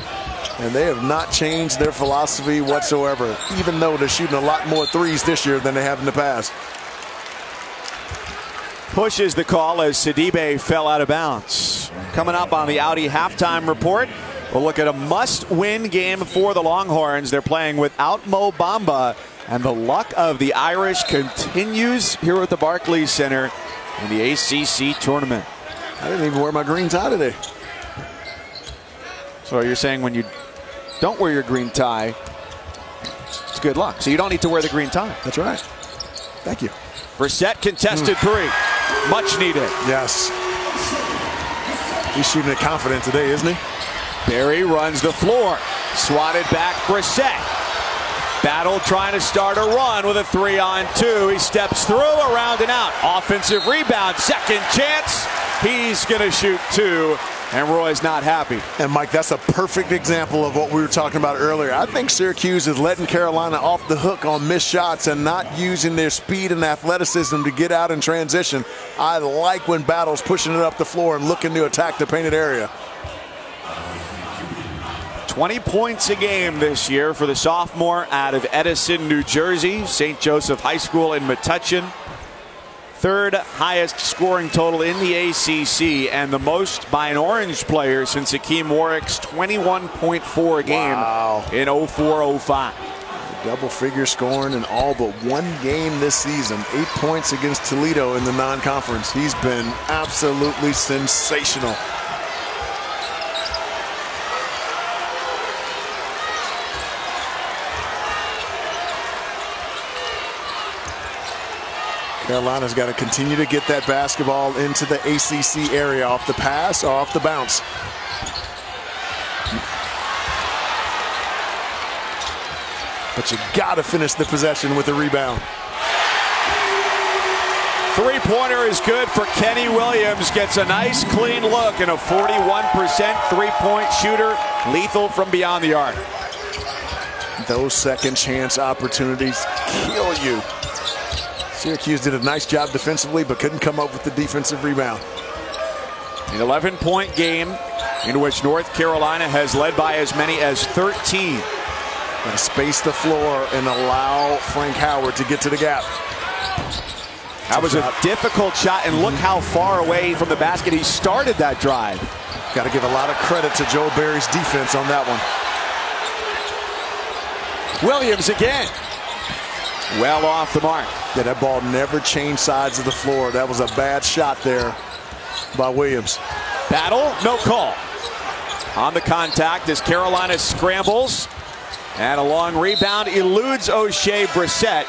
B: And they have not changed their philosophy whatsoever, even though they're shooting a lot more threes this year than they have in the past.
A: Push is the call as Sidibe fell out of bounds. Coming up on the Audi halftime report, we'll look at a must-win game for the Longhorns. They're playing without Mo Bamba, and the luck of the Irish continues here at the Barclays Center in the ACC tournament.
B: I didn't even wear my green tie today.
A: So you're saying when you don't wear your green tie, it's good luck. So you don't need to wear the green tie.
B: That's right. Thank you.
A: Brissett contested 3. Much needed.
B: Yes. He's shooting it confident today, isn't he?
A: Barry runs the floor. Swatted back Brissett. Battle trying to start a run with a 3-on-2. He steps through, around and out. Offensive rebound, second chance. He's going to shoot 2, and Roy's not happy.
B: And, Mike, that's a perfect example of what we were talking about earlier. I think Syracuse is letting Carolina off the hook on missed shots and not using their speed and athleticism to get out in transition. I like when Battle's pushing it up the floor and looking to attack the painted area.
A: 20 points a game this year for the sophomore out of Edison, New Jersey. St. Joseph High School in Metuchen. 3rd highest scoring total in the ACC, and the most by an Orange player since Hakeem Warwick's 21.4 a game in 04-05.
B: Double figure scoring in all but one game this season. 8 points against Toledo in the non-conference. He's been absolutely sensational. Carolina's got to continue to get that basketball into the ACC area off the pass or off the bounce. but you got to finish the possession with a rebound.
A: Three-pointer is good for Kenny Williams. Gets a nice clean look and a 41% three-point shooter. Lethal from beyond the arc.
B: Those second chance opportunities kill you. Syracuse did a nice job defensively, but couldn't come up with the defensive rebound.
A: An 11-point game in which North Carolina has led by as many as 13.
B: Got to space the floor and allow Frank Howard to get to the gap.
A: That was a difficult shot, and look how far away from the basket he started that drive.
B: Got to give a lot of credit to Joe Barry's defense on that one.
A: Williams again. Well off the mark.
B: Yeah, that ball never changed sides of the floor. That was a bad shot there by Williams.
A: Battle, no call. On the contact as Carolina scrambles. And a long rebound eludes O'Shea Brissett.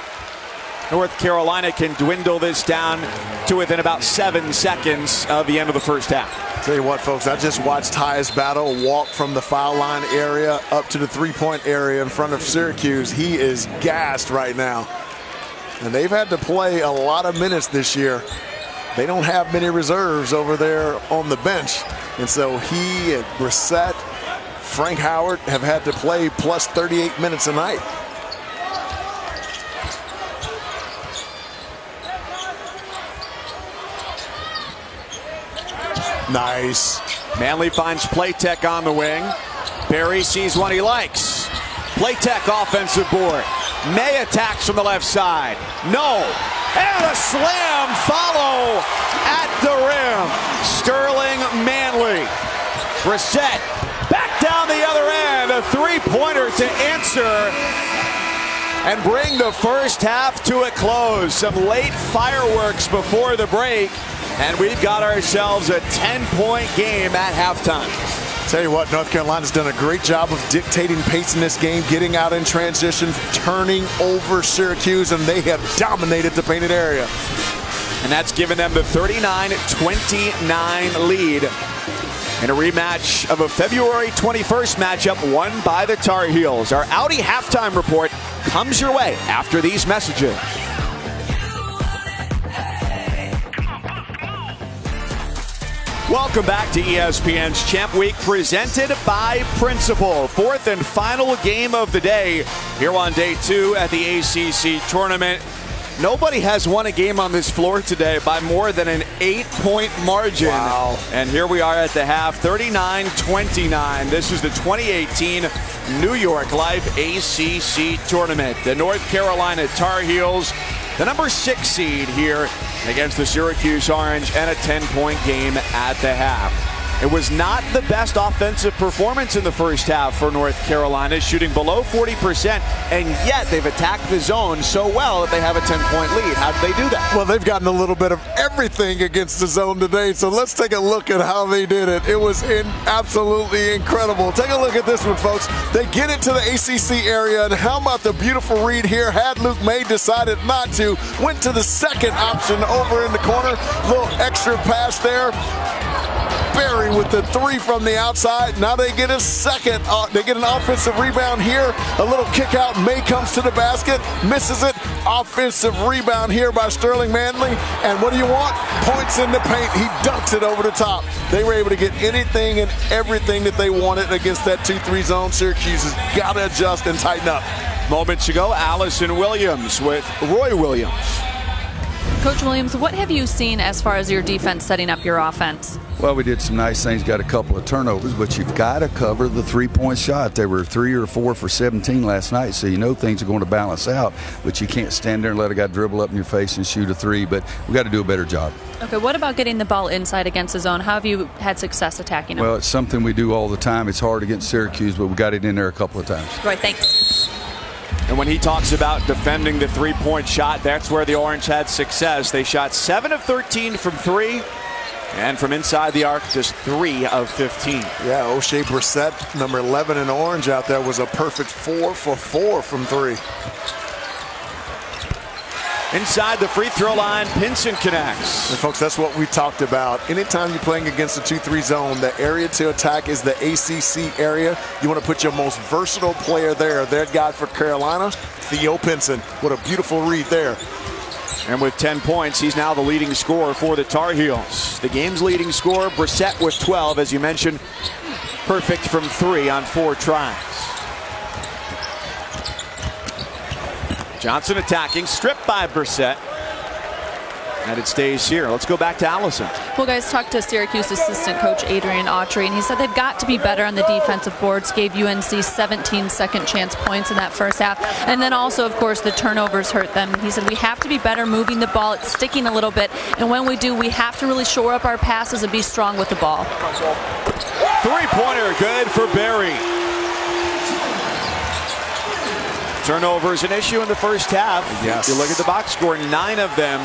A: North Carolina can dwindle this down to within about 7 seconds of the end of the first half.
B: Tell you what, folks, I just watched Tyus Battle walk from the foul line area up to the three-point area in front of Syracuse. He is gassed right now. And they've had to play a lot of minutes this year. They don't have many reserves over there on the bench. And so he and Brissett, Frank Howard have had to play plus 38 minutes a night. Nice.
A: Manley finds Playtech on the wing. Barry sees one he likes. Playtech offensive board. May attacks from the left side. No. And a slam follow at the rim. Sterling Manley. Brissett back down the other end. A three-pointer to answer and bring the first half to a close. Some late fireworks before the break. And we've got ourselves a 10-point game at halftime.
B: Tell you what, North Carolina's done a great job of dictating pace in this game, getting out in transition, turning over Syracuse, and they have dominated the painted area.
A: And that's given them the 39-29 lead in a rematch of a February 21st matchup won by the Tar Heels. Our Audi halftime report comes your way after these messages. Welcome back to ESPN's Champ Week, presented by Principal. Fourth and final game of the day here on day 2 at the ACC tournament. Nobody has won a game on this floor today by more than an 8-point margin.
B: Wow.
A: And here we are at the half, 39-29. This is the 2018 New York Life ACC tournament. The North Carolina Tar Heels, the number 6 seed here against the Syracuse Orange, and a 10-point game at the half. It was not the best offensive performance in the first half for North Carolina, shooting below 40%, and yet they've attacked the zone so well that they have a 10-point lead. How did they do that?
B: Well, they've gotten a little bit of everything against the zone today, so let's take a look at how they did it. It was absolutely incredible. Take a look at this one, folks. They get it to the ACC area, and how about the beautiful read here? Had Luke May decided not to, went to the second option over in the corner. Little extra pass there. Barry with the 3 from the outside. Now they get a second. They get an offensive rebound here. A little kick out. May comes to the basket, misses it. Offensive rebound here by Sterling Manley. And what do you want? Points in the paint. He dunks it over the top. They were able to get anything and everything that they wanted against that 2-3 zone. Syracuse has got to adjust and tighten up.
A: Moments ago, Allison Williams with Roy Williams.
C: Coach Williams, what have you seen as far as your defense setting up your offense?
H: Well, we did some nice things, got a couple of turnovers, but you've got to cover the three-point shot. They were 3 or 4 for 17 last night, so you know things are going to balance out, but you can't stand there and let a guy dribble up in your face and shoot a 3, but we got to do a better job.
C: Okay, what about getting the ball inside against the zone? How have you had success attacking them?
H: Well, it's something we do all the time. It's hard against Syracuse, but we got it in there a couple of times.
C: Roy, thanks.
A: And when he talks about defending the three-point shot, that's where the Orange had success. They shot 7 of 13 from 3, and from inside the arc, just 3 of 15.
B: Yeah, O'Shea Brissett, number 11 in Orange out there, was a perfect 4 for 4 from 3.
A: Inside the free throw line, Pinson connects.
B: And folks, that's what we talked about. Anytime you're playing against a 2-3 zone, the area to attack is the ACC area. You want to put your most versatile player there. Their guy for Carolina, Theo Pinson. What a beautiful read there.
A: And with 10 points, he's now the leading scorer for the Tar Heels. The game's leading scorer, Brissett, with 12, as you mentioned, perfect from 3 on 4 tries. Johnson attacking, stripped by Brissett. And it stays here. Let's go back to Allison.
C: Well, guys, talked to Syracuse assistant coach Adrian Autry, and he said they've got to be better on the defensive boards. Gave UNC 17 second chance points in that first half. And then also, of course, the turnovers hurt them. He said we have to be better moving the ball. It's sticking a little bit. And when we do, we have to really shore up our passes and be strong with the ball.
A: Three-pointer good for Berry. Turnovers an issue in the first half.
B: Yes.
A: You look at the box score, 9 of them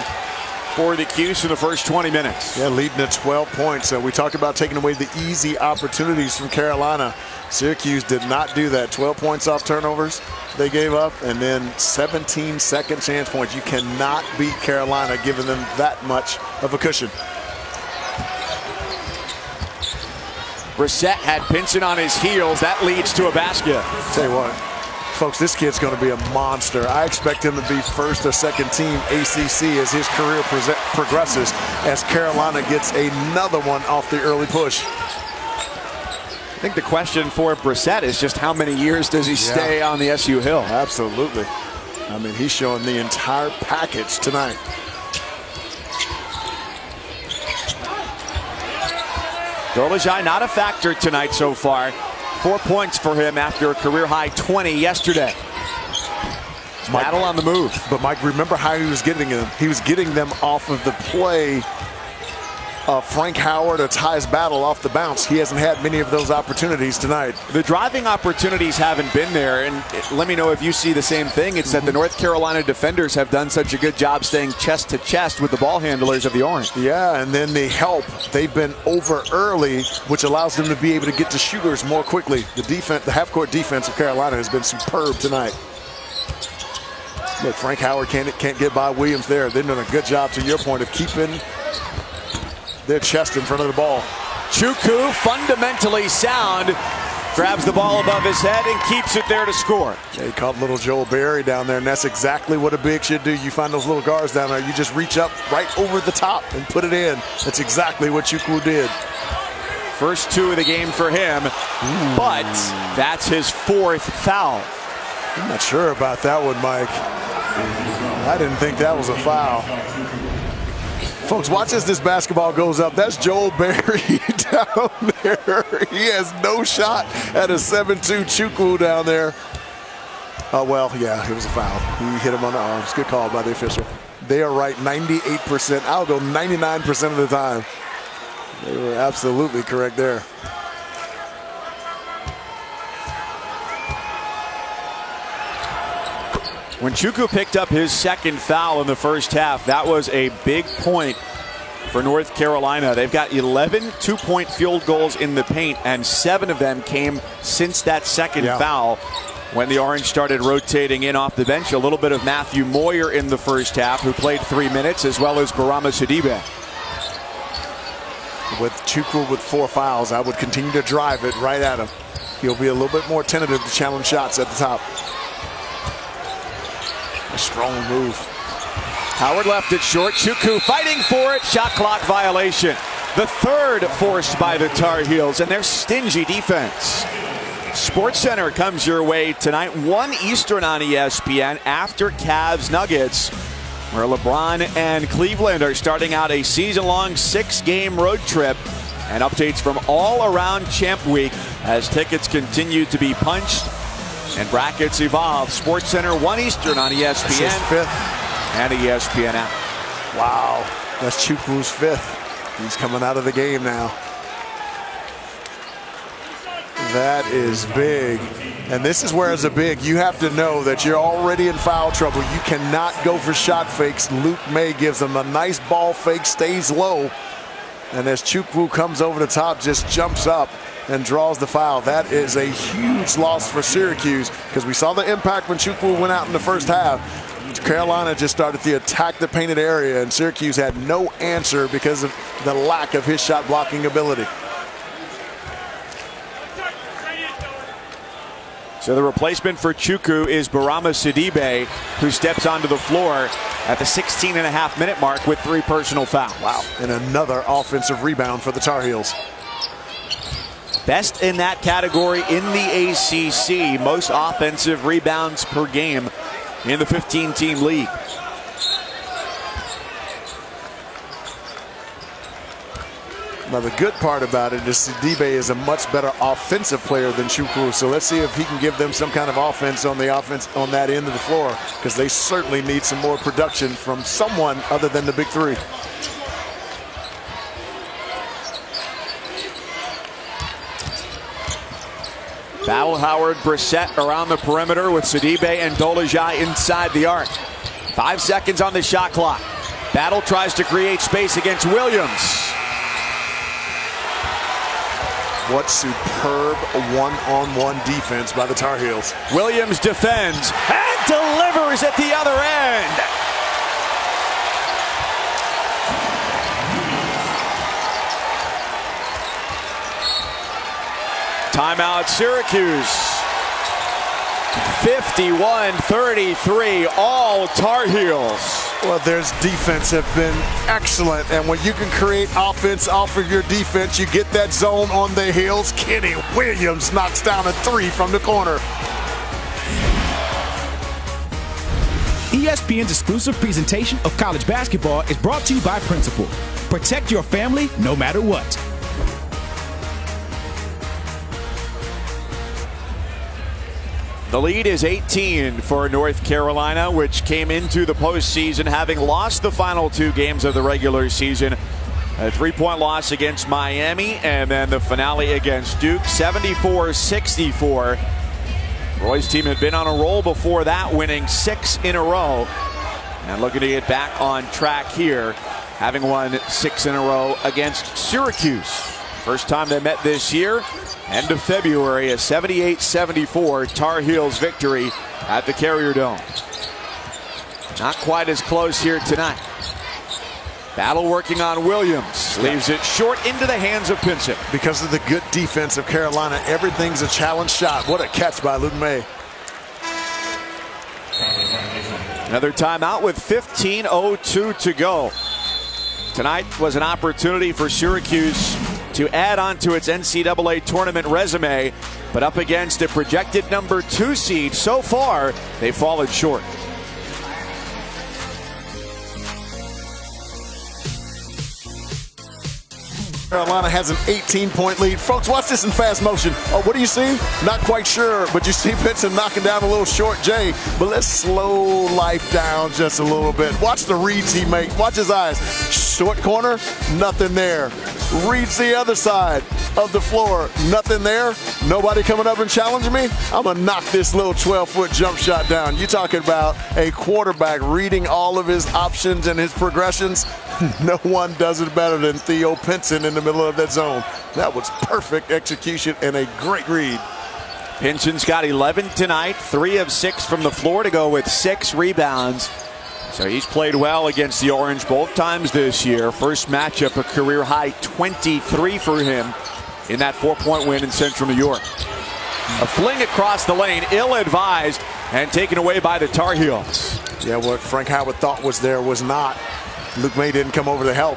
A: for the Cuse in the first 20 minutes.
B: Yeah, leading at 12 points. We talked about taking away the easy opportunities from Carolina. Syracuse did not do that. 12 points off turnovers they gave up, and then 17 second chance points. You cannot beat Carolina giving them that much of a cushion.
A: Brissett had Pinson on his heels. That leads to a basket.
B: Tell you what, folks, this kid's going to be a monster. I expect him to be first or second team ACC as his career progresses, as Carolina gets another one off the early push.
A: I think the question for Brissett is just how many years does he stay on the SU Hill?
B: Absolutely. I mean, he's showing the entire package tonight.
A: Dolezaj not a factor tonight so far. 4 points for him after a career-high 20 yesterday. Battle on the move.
B: But Mike, remember how he was getting them? He was getting them off of the play of Frank Howard or Ty's Battle off the bounce. He hasn't had many of those opportunities tonight.
A: The driving opportunities haven't been there, and let me know if you see the same thing. It's that the North Carolina defenders have done such a good job staying chest to chest with the ball handlers of the Orange.
B: Yeah, and then the help. They've been over early, which allows them to be able to get to shooters more quickly. The defense, the half-court defense of Carolina has been superb tonight. Look, Frank Howard can't get by Williams there. They've done a good job, to your point, of keeping their chest in front of the ball.
A: Chukwu, fundamentally sound, grabs the ball above his head and keeps it there to score.
B: Yeah, he caught little Joel Berry down there, and that's exactly what a big should do. You find those little guards down there, you just reach up right over the top and put it in. That's exactly what Chukwu did.
A: First 2 of the game for him, but that's his 4th foul.
B: I'm not sure about that one, Mike. I didn't think that was a foul. Folks, watch as this basketball goes up. That's Joel Berry down there. He has no shot at a 7-2 Chukwu down there. Well, yeah, it was a foul. He hit him on the arms. Good call by the official. They are right 98%. I'll go 99% of the time. They were absolutely correct there.
A: When Chukwu picked up his 2nd foul in the first half, that was a big point for North Carolina. They've got 11 2-point field goals in the paint, and 7 of them came since that 2nd foul when the Orange started rotating in off the bench. A little bit of Matthew Moyer in the first half, who played 3 minutes, as well as Barama Sidibe.
B: With Chukwu with 4 fouls, I would continue to drive it right at him. He'll be a little bit more tentative to challenge shots at the top. A strong move.
A: Howard left it short. Chukwu fighting for it. Shot clock violation. The 3rd forced by the Tar Heels and their stingy defense. SportsCenter comes your way tonight, 1 Eastern on ESPN after Cavs Nuggets, where LeBron and Cleveland are starting out a season-long 6-game road trip, and updates from all around Champ Week as tickets continue to be punched and brackets evolve. SportsCenter, 1 Eastern on ESPN.
B: That's his 5th.
A: And ESPN app.
B: Wow, that's Chukwu's 5th. He's coming out of the game now. That is big. And this is where, as a big, you have to know that you're already in foul trouble. You cannot go for shot fakes. Luke May gives him a nice ball fake, stays low. And as Chukwu comes over the top, just jumps up and draws the foul. That is a huge loss for Syracuse, because we saw the impact when Chukwu went out in the first half. Carolina just started to attack the painted area, and Syracuse had no answer because of the lack of his shot blocking ability.
A: So the replacement for Chukwu is Barama Sidibe, who steps onto the floor at the 16.5-minute mark with 3 personal fouls.
B: Wow, and another offensive rebound for the Tar Heels.
A: Best in that category in the ACC, most offensive rebounds per game in the 15-team league.
B: Now the good part about it is Sidibe is a much better offensive player than Chukwu, so let's see if he can give them some kind of offense on that end of the floor, because they certainly need some more production from someone other than the big 3.
A: Battle Howard, Brissett around the perimeter with Sidibe and Dolezaj inside the arc. 5 seconds on the shot clock. Battle tries to create space against Williams.
B: What superb one-on-one defense by the Tar Heels.
A: Williams defends and delivers at the other end. Timeout Syracuse. 51-33, all Tar Heels.
B: Well, their defense have been excellent, and when you can create offense off of your defense, you get that zone on the heels. Kenny Williams knocks down a 3 from the corner.
D: ESPN's exclusive presentation of college basketball is brought to you by Principal. Protect your family no matter what.
A: The lead is 18 for North Carolina, which came into the postseason having lost the final 2 games of the regular season. A 3-point loss against Miami, and then the finale against Duke, 74-64. Roy's team had been on a roll before that, winning 6 in a row. And looking to get back on track here, having won 6 in a row against Syracuse. First time they met this year. End of February, a 78-74 Tar Heels victory at the Carrier Dome. Not quite as close here tonight. Battle working on Williams. Leaves it short into the hands of Pinson.
B: Because of the good defense of Carolina, everything's a challenge shot. What a catch by Luke May.
A: Another timeout with 15:02 to go. Tonight was an opportunity for Syracuse to add on to its NCAA tournament resume, but up against a projected number 2 seed, so far, they've fallen short.
B: Carolina has an 18-point lead. Folks, watch this in fast motion. Oh, what do you see? Not quite sure, but you see Pinson knocking down a little short J. But let's slow life down just a little bit. Watch the reads he makes. Watch his eyes. Short corner, nothing there. Reads the other side of the floor, nothing there. Nobody coming up and challenging me. I'm going to knock this little 12-foot jump shot down. You're talking about a quarterback reading all of his options and his progressions. No one does it better than Theo Pinson in the middle of that zone. That was perfect execution and a great read.
A: Pinson's got 11 tonight, 3 of 6 from the floor to go with 6 rebounds. So he's played well against the Orange both times this year. First matchup, a career high 23 for him in that 4-point win in Central New York. A fling across the lane, ill-advised, and taken away by the Tar Heels.
B: Yeah, what Frank Howard thought was there was not. Luke May didn't come over to help.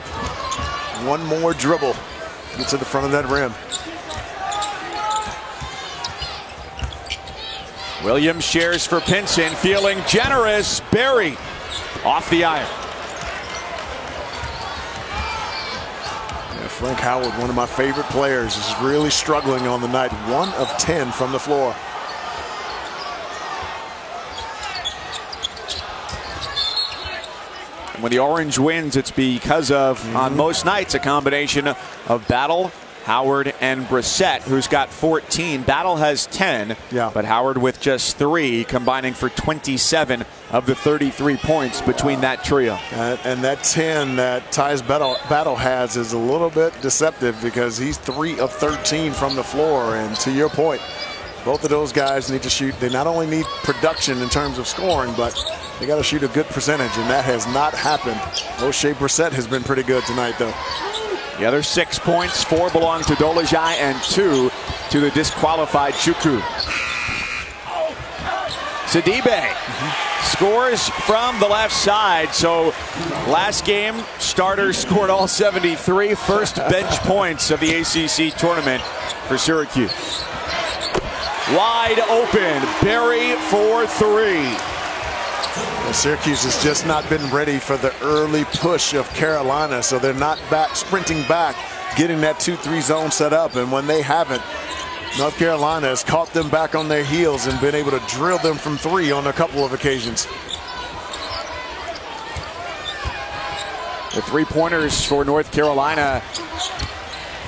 B: One more dribble. Get to the front of that rim.
A: Williams shares for Pinson, feeling generous. Barry off the iron.
B: Yeah, Frank Howard, one of my favorite players, is really struggling on the night. 1 of 10 from the floor.
A: When the Orange wins, it's because of, on most nights, a combination of Battle, Howard, and Brissett, who's got 14. Battle has 10, but Howard with just 3, combining for 27 of the 33 points between that trio.
B: And that 10 that Tyus Battle has is a little bit deceptive because he's 3 of 13 from the floor. And to your point, Both of those guys need to shoot. They not only need production in terms of scoring, but they got to shoot a good percentage, and that has not happened. O'Shea Brissett has been pretty good tonight, though.
A: The other 6 points, 4 belong to Dolezaj and 2 to the disqualified Chukwu. Sidibe scores from the left side. So last game, starters scored all 73. First bench points of the ACC tournament for Syracuse. Wide open, Berry for 3.
B: Well, Syracuse has just not been ready for the early push of Carolina, so they're not back sprinting back, getting that 2-3 zone set up. And when they haven't, North Carolina has caught them back on their heels and been able to drill them from 3 on a couple of occasions.
A: The three-pointers for North Carolina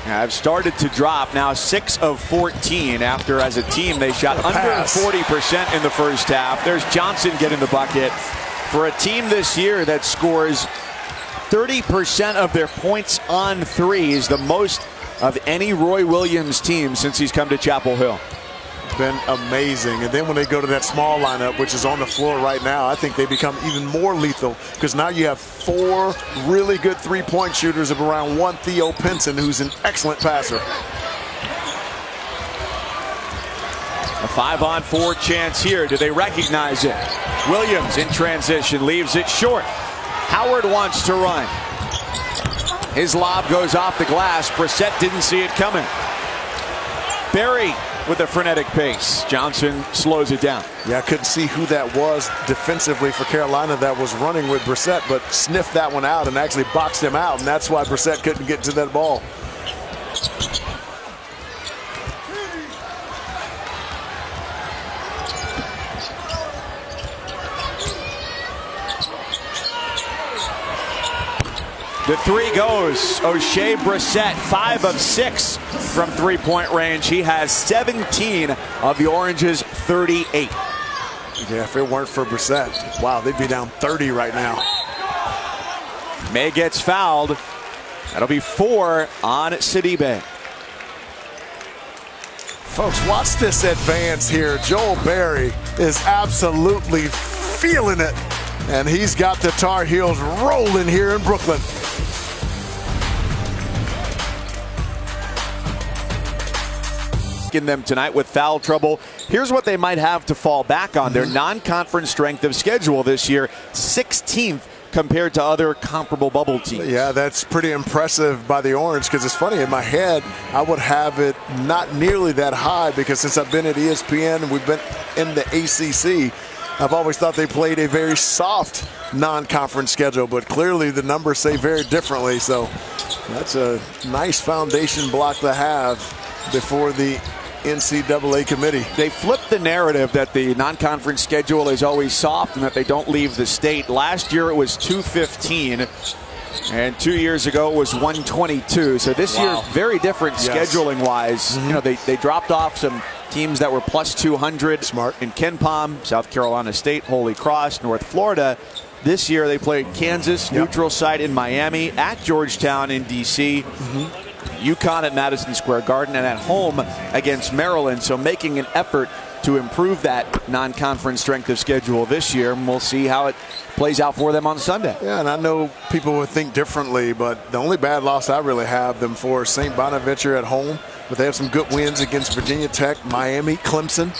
A: have started to drop. Now 6 of 14 after, as a team, they shot under 40% in the first half. There's Johnson getting the bucket. For a team this year that scores 30% of their points on threes, the most of any Roy Williams team since he's come to Chapel Hill.
B: Been amazing. And then when they go to that small lineup, which is on the floor right now, I think they become even more lethal, because now you have 4 really good three-point shooters of around 1 Theo Pinson, who's an excellent passer.
A: A 5-on-4 chance here. Do they recognize it? Williams in transition leaves it short. Howard wants to run. His lob goes off the glass. Brissett didn't see it coming. Berry with a frenetic pace. Johnson slows it down.
B: Yeah, I couldn't see who that was defensively for Carolina that was running with Brissett, but sniffed that one out and actually boxed him out, and that's why Brissett couldn't get to that ball.
A: The 3 goes. O'Shea Brissett, 5 of 6 from three-point range. He has 17 of the Orange's 38.
B: Yeah, if it weren't for Brissett, wow, they'd be down 30 right now.
A: May gets fouled. That'll be 4 on Sidibe.
B: Folks, watch this advance here. Joel Berry is absolutely feeling it, and he's got the Tar Heels rolling here in Brooklyn.
A: In them tonight with foul trouble. Here's what they might have to fall back on. Their non-conference strength of schedule this year, 16th compared to other comparable bubble teams.
B: Yeah, that's pretty impressive by the Orange, because it's funny, in my head I would have it not nearly that high, because since I've been at ESPN and we've been in the ACC, I've always thought they played a very soft non-conference schedule, but clearly the numbers say very differently. So that's a nice foundation block to have before the NCAA committee.
A: They flipped the narrative that the non-conference schedule is always soft and that they don't leave the state. Last year it was 215, and 2 years ago it was 122. So this year, very different scheduling-wise. You know, they dropped off some teams that were plus 200.
B: Smart.
A: In KenPom, South Carolina State, Holy Cross, North Florida. This year they played Kansas, neutral site in Miami, at Georgetown in D.C., UConn at Madison Square Garden, and at home against Maryland. So making an effort to improve that non-conference strength of schedule this year, and we'll see how it plays out for them on Sunday.
B: Yeah, and I know people would think differently, but the only bad loss I really have them for is St. Bonaventure at home, but they have some good wins against Virginia Tech, Miami, Clemson,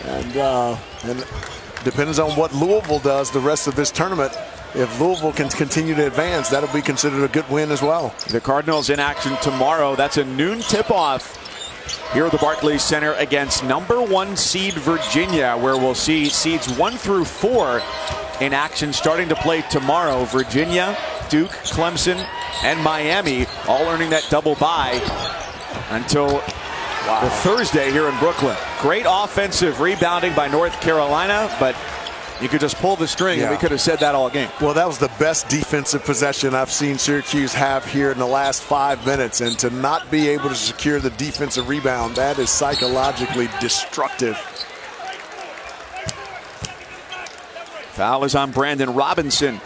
B: and depends on what Louisville does the rest of this tournament. If Louisville can continue to advance, that'll be considered a good win as well.
A: The Cardinals in action tomorrow. That's a noon tip-off here at the Barclays Center against number 1 seed Virginia, where we'll see seeds 1 through 4 in action starting to play tomorrow. Virginia, Duke, Clemson, and Miami all earning that double bye until the Thursday here in Brooklyn. Great offensive rebounding by North Carolina, but you could just pull the string, and we could have said that all game.
B: Well, that was the best defensive possession I've seen Syracuse have here in the last 5 minutes, and to not be able to secure the defensive rebound, that is psychologically destructive.
A: Foul is on Brandon Robinson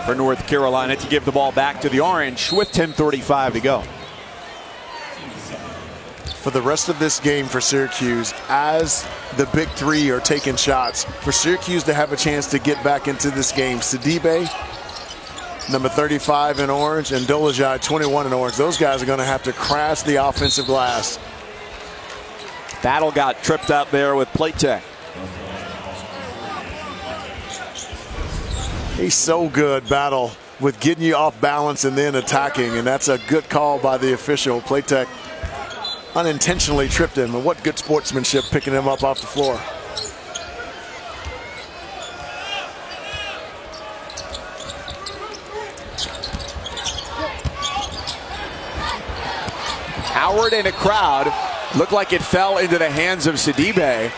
A: for North Carolina to give the ball back to the Orange with 10:35 to go.
B: for the rest of this game for Syracuse, as the big three are taking shots, for Syracuse to have a chance to get back into this game. Sidibe, number 35 in orange, and Dolajai, 21 in orange. Those guys are going to have to crash the offensive glass.
A: Battle got tripped up there with plate tech.
B: He's so good, Battle, with getting you off balance and then attacking, and that's a good call by the official. Plate tech unintentionally tripped him, and what good sportsmanship picking him up off the floor.
A: Howard in a crowd. Looked like it fell into the hands of Sidibe.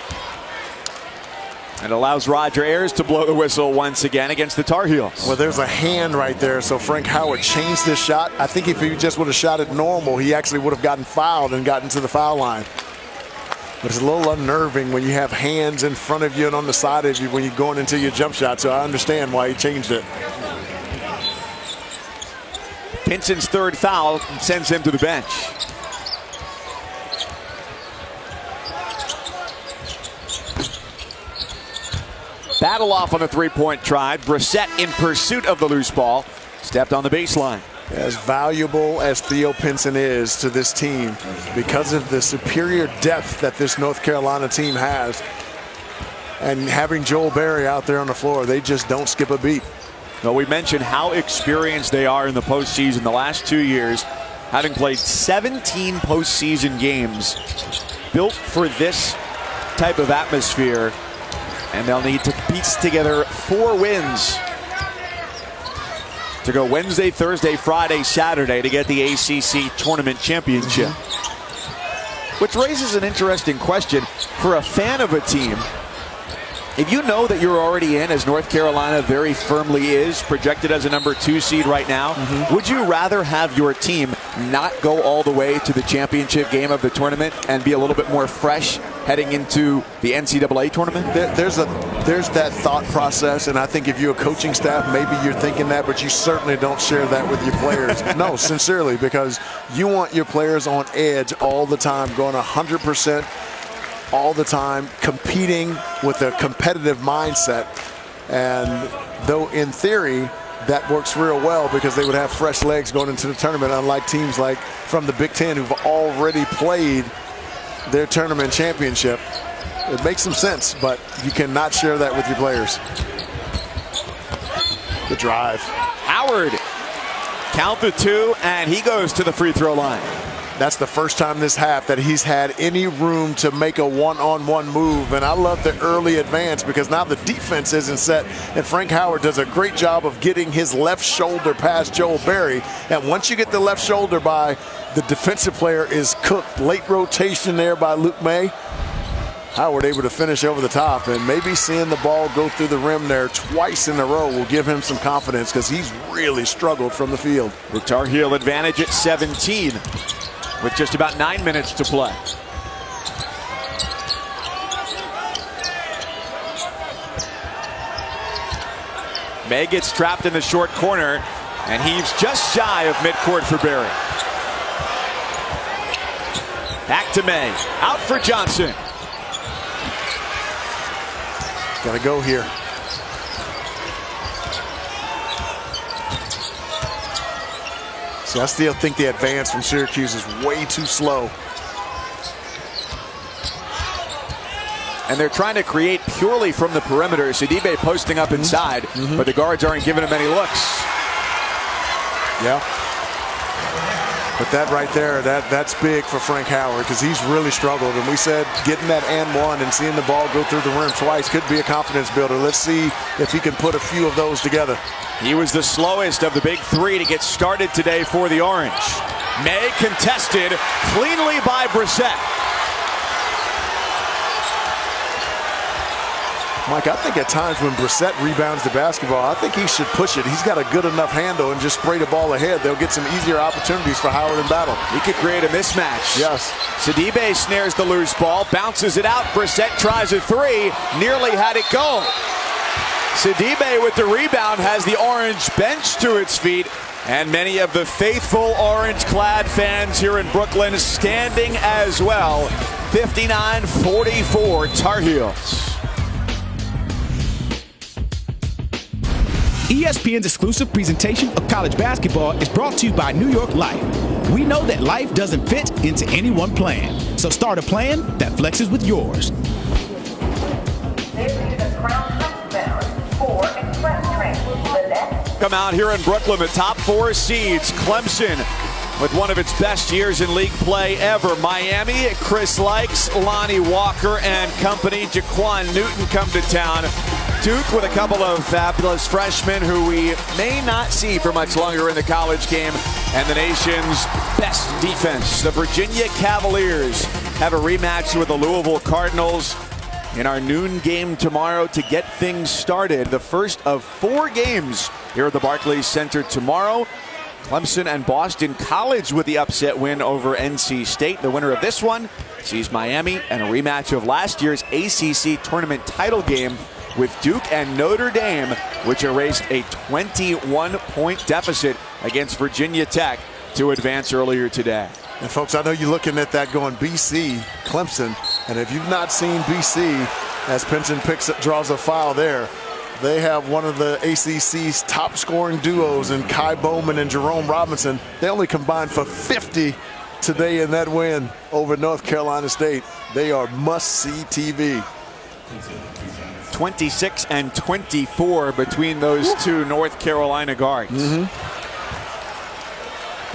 A: And allows Roger Ayers to blow the whistle once again against the Tar Heels.
B: Well, there's a hand right there, so Frank Howard changed his shot. I think if he just would have shot it normal, he actually would have gotten fouled and gotten to the foul line. But it's a little unnerving when you have hands in front of you and on the side of you when you're going into your jump shot, so I understand why he changed it.
A: Pinson's third foul sends him to the bench. Battle off on a three-point try. Brissett in pursuit of the loose ball. Stepped on the baseline.
B: As valuable as Theo Pinson is to this team, because of the superior depth that this North Carolina team has, and having Joel Berry out there on the floor, they just don't skip a beat.
A: Well, we mentioned how experienced they are in the postseason the last 2 years, having played 17 postseason games, built for this type of atmosphere. And they'll need to piece together 4 wins to go Wednesday, Thursday, Friday, Saturday to get the ACC tournament championship. Which raises an interesting question for a fan of a team. If you know that you're already in, as North Carolina very firmly is, projected as a number 2 seed right now, would you rather have your team not go all the way to the championship game of the tournament and be a little bit more fresh heading into the NCAA tournament?
B: There's that thought process, and I think if you're a coaching staff, maybe you're thinking that, but you certainly don't share that with your players. No, sincerely, because you want your players on edge all the time, going 100% all the time, competing with a competitive mindset. And though in theory that works real well because they would have fresh legs going into the tournament, unlike teams like from the Big Ten who've already played their tournament championship. It makes some sense, but you cannot share that with your players. The drive.
A: Howard, count the 2, and he goes to the free throw line.
B: That's the first time this half that he's had any room to make a one-on-one move. And I love the early advance because now the defense isn't set. And Frank Howard does a great job of getting his left shoulder past Joel Berry. And once you get the left shoulder by, the defensive player is cooked. Late rotation there by Luke May. Howard able to finish over the top. And maybe seeing the ball go through the rim there twice in a row will give him some confidence because he's really struggled from the field.
A: The Tar Heel advantage at 17. With just about 9 minutes to play. May gets trapped in the short corner and heaves just shy of midcourt for Berry. Back to May. Out for Johnson.
B: Gotta go here. See, I still think the advance from Syracuse is way too slow.
A: And they're trying to create purely from the perimeter. Sidibe posting up inside, but the guards aren't giving him any looks.
B: Yeah. But that right there, that's big for Frank Howard because he's really struggled. And we said getting that and one and seeing the ball go through the rim twice could be a confidence builder. Let's see if he can put a few of those together.
A: He was the slowest of the big 3 to get started today for the Orange. May contested cleanly by Brissett.
B: Mike, I think at times when Brissett rebounds the basketball, I think he should push it. He's got a good enough handle and just spray the ball ahead. They'll get some easier opportunities for Howard and Battle.
A: He could create a mismatch.
B: Yes.
A: Sidibe snares the loose ball, bounces it out. Brissett tries a 3, nearly had it go. Sidibe with the rebound has the orange bench to its feet. And many of the faithful orange-clad fans here in Brooklyn standing as well. 59-44 Tar Heels.
D: ESPN's exclusive presentation of college basketball is brought to you by New York Life. We know that life doesn't fit into any one plan. So start a plan that flexes with yours.
A: Come out here in Brooklyn, the top 4 seeds. Clemson with one of its best years in league play ever. Miami, Chris Likes, Lonnie Walker and company. Jaquan Newton come to town. Duke with a couple of fabulous freshmen who we may not see for much longer in the college game. And the nation's best defense. The Virginia Cavaliers have a rematch with the Louisville Cardinals in our noon game tomorrow to get things started. The first of 4 games here at the Barclays Center tomorrow. Clemson and Boston College with the upset win over NC State. The winner of this one sees Miami and a rematch of last year's ACC tournament title game with Duke and Notre Dame, which erased a 21-point deficit against Virginia Tech to advance earlier today.
B: And folks, I know you're looking at that going BC, Clemson, and if you've not seen BC, as Penson draws a foul there, they have one of the ACC's top scoring duos in Kai Bowman and Jerome Robinson. They only combined for 50 today in that win over North Carolina State. They are must-see TV.
A: 26 and 24 between those two North Carolina guards.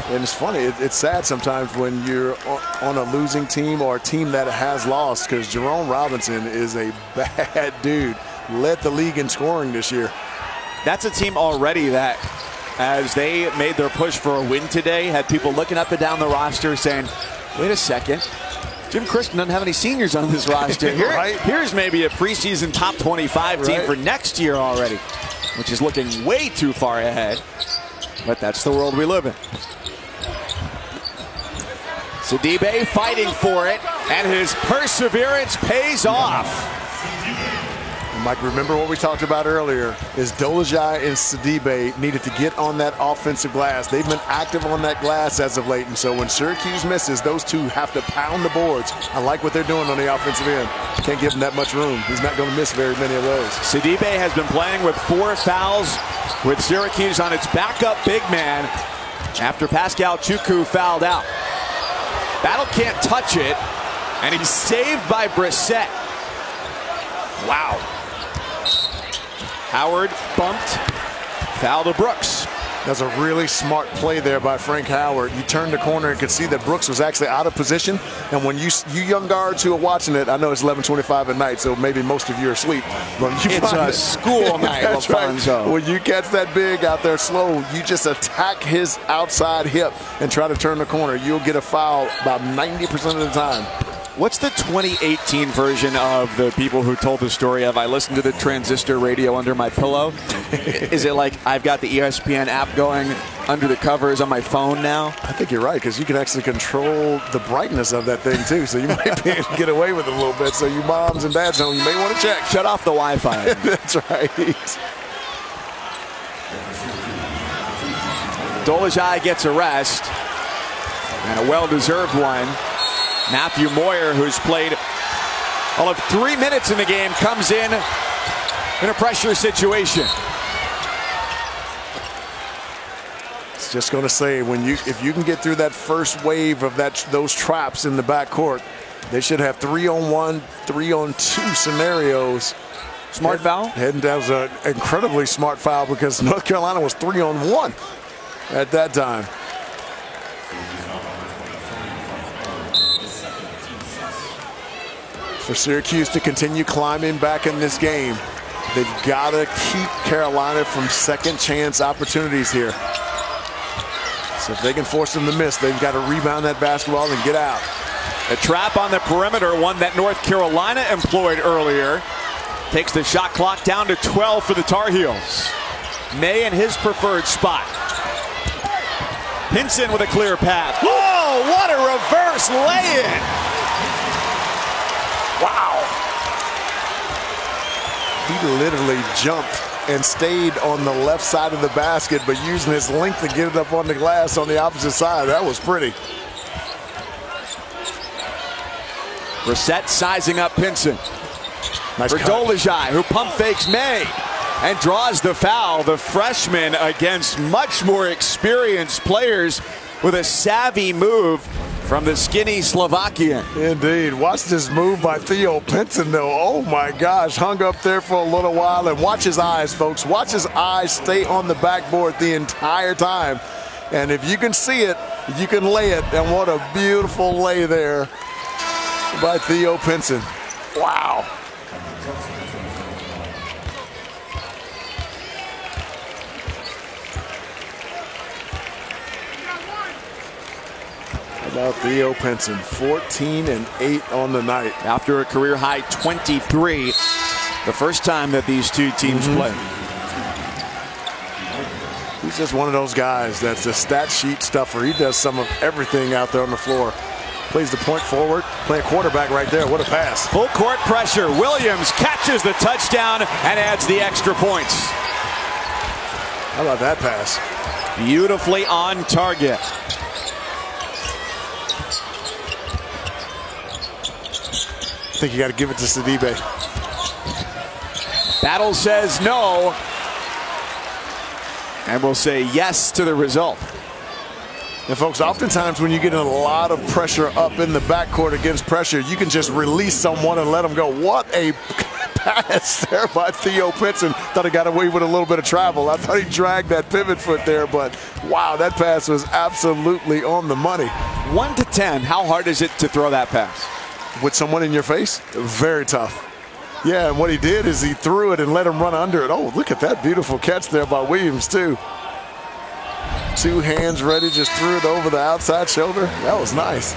B: And it's funny, it's sad sometimes when you're on a losing team or a team that has lost, because Jerome Robinson is a bad dude. Led the league in scoring this year.
A: That's a team already that, as they made their push for a win today, had people looking up and down the roster saying, wait a second, Jim Christian doesn't have any seniors on this roster. Here's maybe a preseason top 25 team for next year already, which is looking way too far ahead. But that's the world we live in. Sidibe fighting for it, and his perseverance pays off.
B: Mike, remember what we talked about earlier is Dolezaj and Sidibe needed to get on that offensive glass. They've been active on that glass as of late, and so when Syracuse misses, those two have to pound the boards. I like what they're doing on the offensive end. Can't give him that much room. He's not going to miss very many of those.
A: Sidibe has been playing with 4 fouls with Syracuse on its backup big man after Pascal Chukwu fouled out. Battle can't touch it, and he's saved by Brissett. Wow. Howard bumped, foul to Brooks.
B: That's a really smart play there by Frank Howard. You turned the corner and could see that Brooks was actually out of position. And when you young guards who are watching it, I know it's 11:25 at night, so maybe most of you are asleep.
A: It's a school night,
B: That's right. When you catch that big out there slow, you just attack his outside hip and try to turn the corner. You'll get a foul about 90% of the time.
A: What's the 2018 version of the people who told the story of I listened to the transistor radio under my pillow? Is it like I've got the ESPN app going under the covers on my phone now?
B: I think you're right, because you can actually control the brightness of that thing too, so you might be able to get away with it a little bit. So you moms and dads know you may want to check.
A: Shut off the Wi-Fi.
B: That's right.
A: Dolezaj gets a rest, and a well-deserved one. Matthew Moyer, who's played all of 3 minutes in the game, comes in a pressure situation.
B: It's just going to say, if you can get through that first wave of those traps in the backcourt, they should have 3-on-1, 3-on-2 scenarios.
A: Smart foul?
B: And that was an incredibly smart foul, because North Carolina was 3-on-1 at that time. For Syracuse to continue climbing back in this game, they've got to keep Carolina from second chance opportunities here. So if they can force them to miss, they've got to rebound that basketball and get out.
A: A trap on the perimeter, one that North Carolina employed earlier. Takes the shot clock down to 12 for the Tar Heels. May in his preferred spot. Pinson with a clear path. Oh, what a reverse lay-in. Wow.
B: He literally jumped and stayed on the left side of the basket, but using his length to get it up on the glass on the opposite side. That was pretty.
A: Brissett sizing up Pinson.
B: Nice
A: for
B: cut.
A: Dolezaj, who pump fakes May and draws the foul. The freshman against much more experienced players with a savvy move from the skinny Slovakian.
B: Indeed. Watch this move by Theo Pinson, though. Oh, my gosh. Hung up there for a little while. And watch his eyes, folks. Watch his eyes stay on the backboard the entire time. And if you can see it, you can lay it. And what a beautiful lay there by Theo Pinson. Wow. About Theo Pinson, 14 and 8 on the night.
A: After a career high 23, the first time that these two teams played.
B: He's just one of those guys that's a stat sheet stuffer. He does some of everything out there on the floor. Plays the point forward, playing quarterback right there. What a pass.
A: Full court pressure. Williams catches the touchdown and adds the extra points.
B: How about that pass?
A: Beautifully on target.
B: I think you got to give it to Sidibe.
A: Battle says no. And we'll say yes to the result.
B: And folks, oftentimes when you get a lot of pressure up in the backcourt against pressure, you can just release someone and let them go. What a pass there by Theo Pinson. Thought he got away with a little bit of travel. I thought he dragged that pivot foot there, but wow, that pass was absolutely on the money.
A: 1 to 10, how hard is it to throw that pass?
B: With someone in your face? Very tough. Yeah, and what he did is he threw it and let him run under it. Oh, look at that beautiful catch there by Williams, too. 2 hands ready, just threw it over the outside shoulder. That was nice.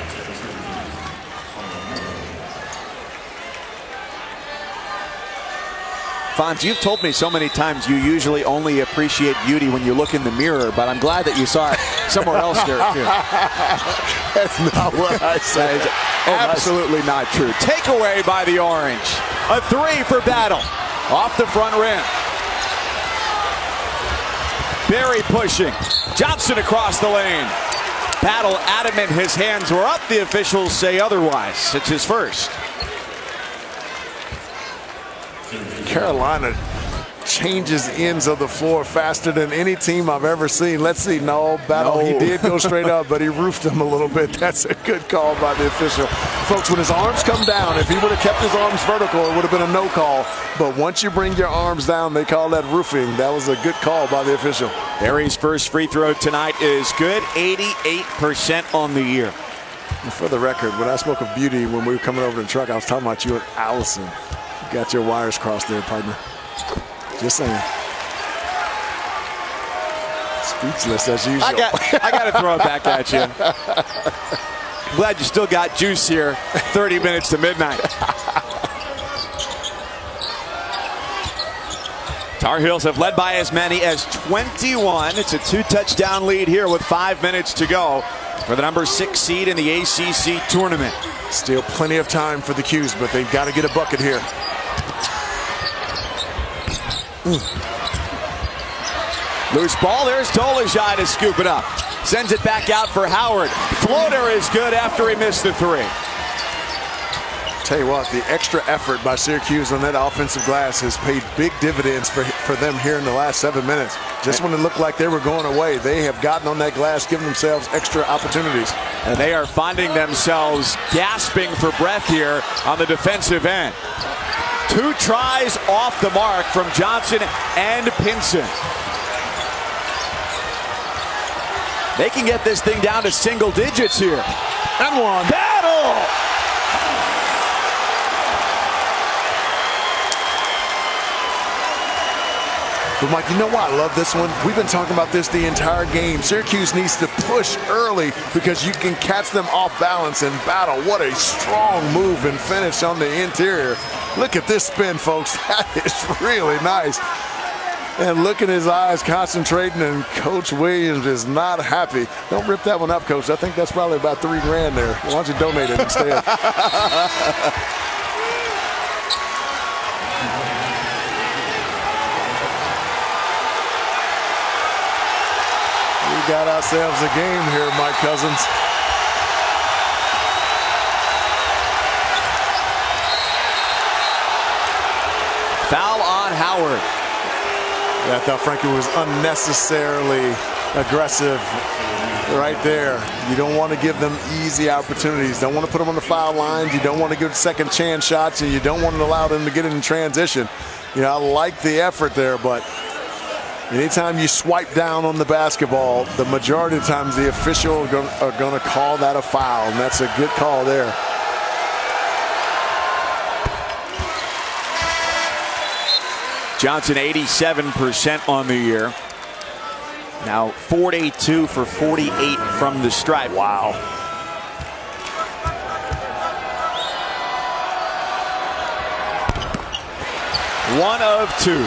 A: Fonz, you've told me so many times you usually only appreciate beauty when you look in the mirror, but I'm glad that you saw it somewhere else there, too.
B: That's not what I said.
A: Absolutely not true. Takeaway by the Orange. A 3 for Battle. Off the front rim. Berry pushing. Johnson across the lane. Battle adamant his hands were up. The officials say otherwise. It's his first.
B: Carolina changes ends of the floor faster than any team I've ever seen. Let's see. No, Battle. No. He did go straight up, but he roofed him a little bit. That's a good call by the official. Folks, when his arms come down, if he would have kept his arms vertical, it would have been a no call. But once you bring your arms down, they call that roofing. That was a good call by the official.
A: Berry's first free throw tonight is good. 88% on the year.
B: And for the record, when I spoke of beauty when we were coming over the truck, I was talking about you and Allison. You got your wires crossed there, partner. Just saying. Speechless as usual.
A: I got to throw it back at you. I'm glad you still got juice here. 30 minutes to midnight. Tar Heels have led by as many as 21. It's a 2-touchdown lead here with 5 minutes to go for the number 6 seed in the ACC tournament.
B: Still plenty of time for the Qs, but they've got to get a bucket here.
A: Loose ball. There's Dolezaj to scoop it up. Sends it back out for Howard. Floater is good after he missed the 3.
B: Tell you what, the extra effort by Syracuse on that offensive glass has paid big dividends for them here in the last 7 minutes. Just when it looked like they were going away, they have gotten on that glass, giving themselves extra opportunities.
A: And they are finding themselves gasping for breath here on the defensive end. 2 tries off the mark from Johnson and Pinson. They can get this thing down to single digits here. And one. Battle!
B: But Mike, you know why I love this one? We've been talking about this the entire game. Syracuse needs to push early because you can catch them off balance and Battle. What a strong move and finish on the interior. Look at this spin, folks. That is really nice. And look at his eyes concentrating, and Coach Williams is not happy. Don't rip that one up, Coach. I think that's probably about $3 grand there. Why don't you donate it instead? got ourselves a game here, Mike Cousins.
A: Foul on Howard.
B: Yeah, I thought Frankie was unnecessarily aggressive right there. You don't want to give them easy opportunities. Don't want to put them on the foul lines. You don't want to give second chance shots, and you don't want to allow them to get in transition. You know, I like the effort there, but anytime you swipe down on the basketball, the majority of the times the official are going to call that a foul, and that's a good call there.
A: Johnson 87% on the year. Now 42 for 48 from the stripe. Wow. One of two.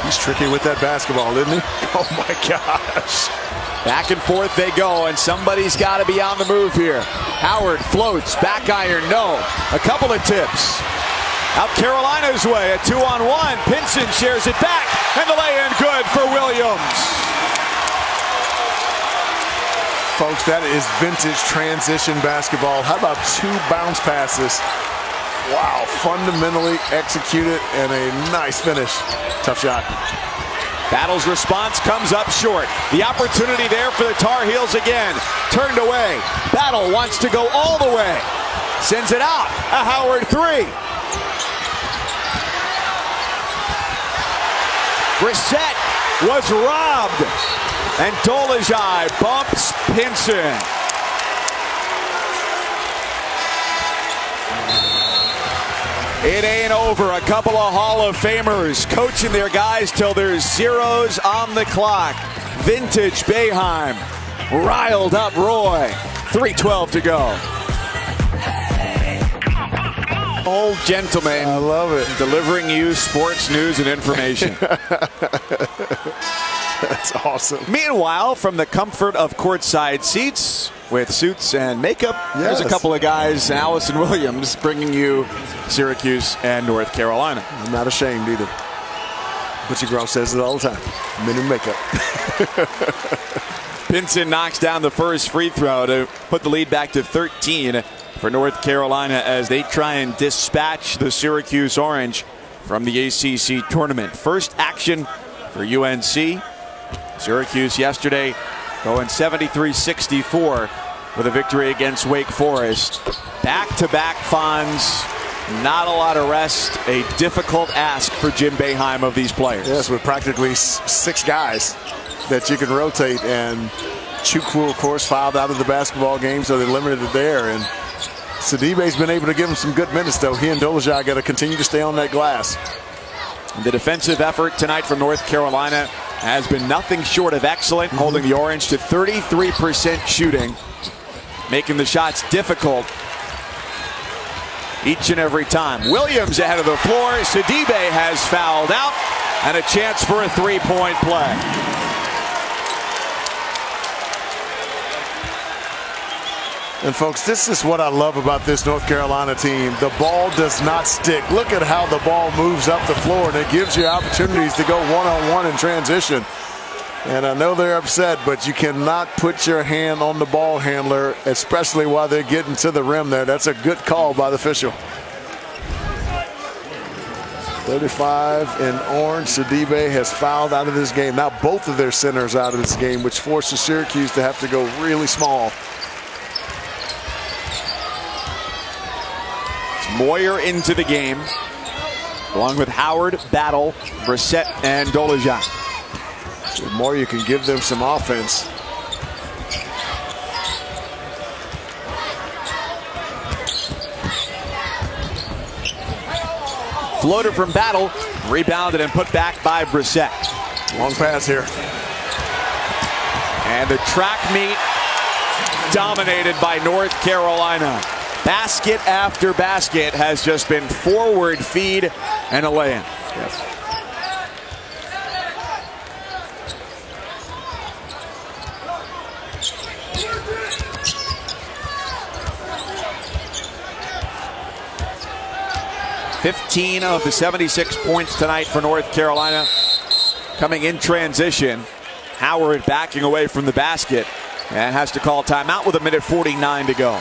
B: He's tricky with that basketball, isn't he? Oh my gosh.
A: Back and forth they go, and somebody's got to be on the move here. Howard floats, back iron, no. A couple of tips. Out Carolina's way, a 2-on-1. Pinson shares it back, and the lay-in good for Williams.
B: Folks, that is vintage transition basketball. How about two bounce passes? Wow, fundamentally executed and a nice finish. Tough shot.
A: Battle's response comes up short. The opportunity there for the Tar Heels again. Turned away. Battle wants to go all the way. Sends it out. A Howard three. Brissett was robbed. And Dolezaj bumps Pinson. It ain't over. A couple of Hall of Famers coaching their guys till there's zeros on the clock. Vintage Boeheim. Riled up Roy. 3:12 to go. Old gentleman.
B: I love it.
A: Delivering you sports news and information.
B: That's awesome.
A: Meanwhile, from the comfort of courtside seats with suits and makeup, There's a couple of guys, Allison Williams, bringing you Syracuse and North Carolina.
B: I'm not ashamed either. Butchie Grove says it all the time. Men in makeup.
A: Pinson knocks down the first free throw to put the lead back to 13 for North Carolina as they try and dispatch the Syracuse Orange from the ACC tournament. First action for UNC. Syracuse yesterday going 73-64 with a victory against Wake Forest. Back-to-back Fonz. Not a lot of rest. A difficult ask for Jim Boeheim of these players.
B: Yes, with practically six guys that you can rotate. And Chukwu, of course, fouled out of the basketball game, so they limited it there. And Sidibe's been able to give him some good minutes, though. He and Dolezaj got to continue to stay on that glass.
A: The defensive effort tonight from North Carolina has been nothing short of excellent, holding the Orange to 33% shooting, making the shots difficult each and every time. Williams ahead of the floor. Sidibe has fouled out, and a chance for a three-point play.
B: And folks, this is what I love about this North Carolina team. The ball does not stick. Look at how the ball moves up the floor, and it gives you opportunities to go one-on-one in transition. And I know they're upset, but you cannot put your hand on the ball handler, especially while they're getting to the rim there. That's a good call by the official. 35 in orange. Sidibe has fouled out of this game. Now both of their centers out of this game, which forces Syracuse to have to go really small.
A: Moyer into the game, along with Howard, Battle, Brissett, and Dolezaj.
B: The more you can give them some offense.
A: Floater from Battle, rebounded and put back by Brissett.
B: Long pass here.
A: And the track meet dominated by North Carolina. Basket after basket has just been forward feed and a lay-in.
B: Yes.
A: 15 of the 76 points tonight for North Carolina. Coming in transition, Howard backing away from the basket and has to call timeout with 1:49 to go.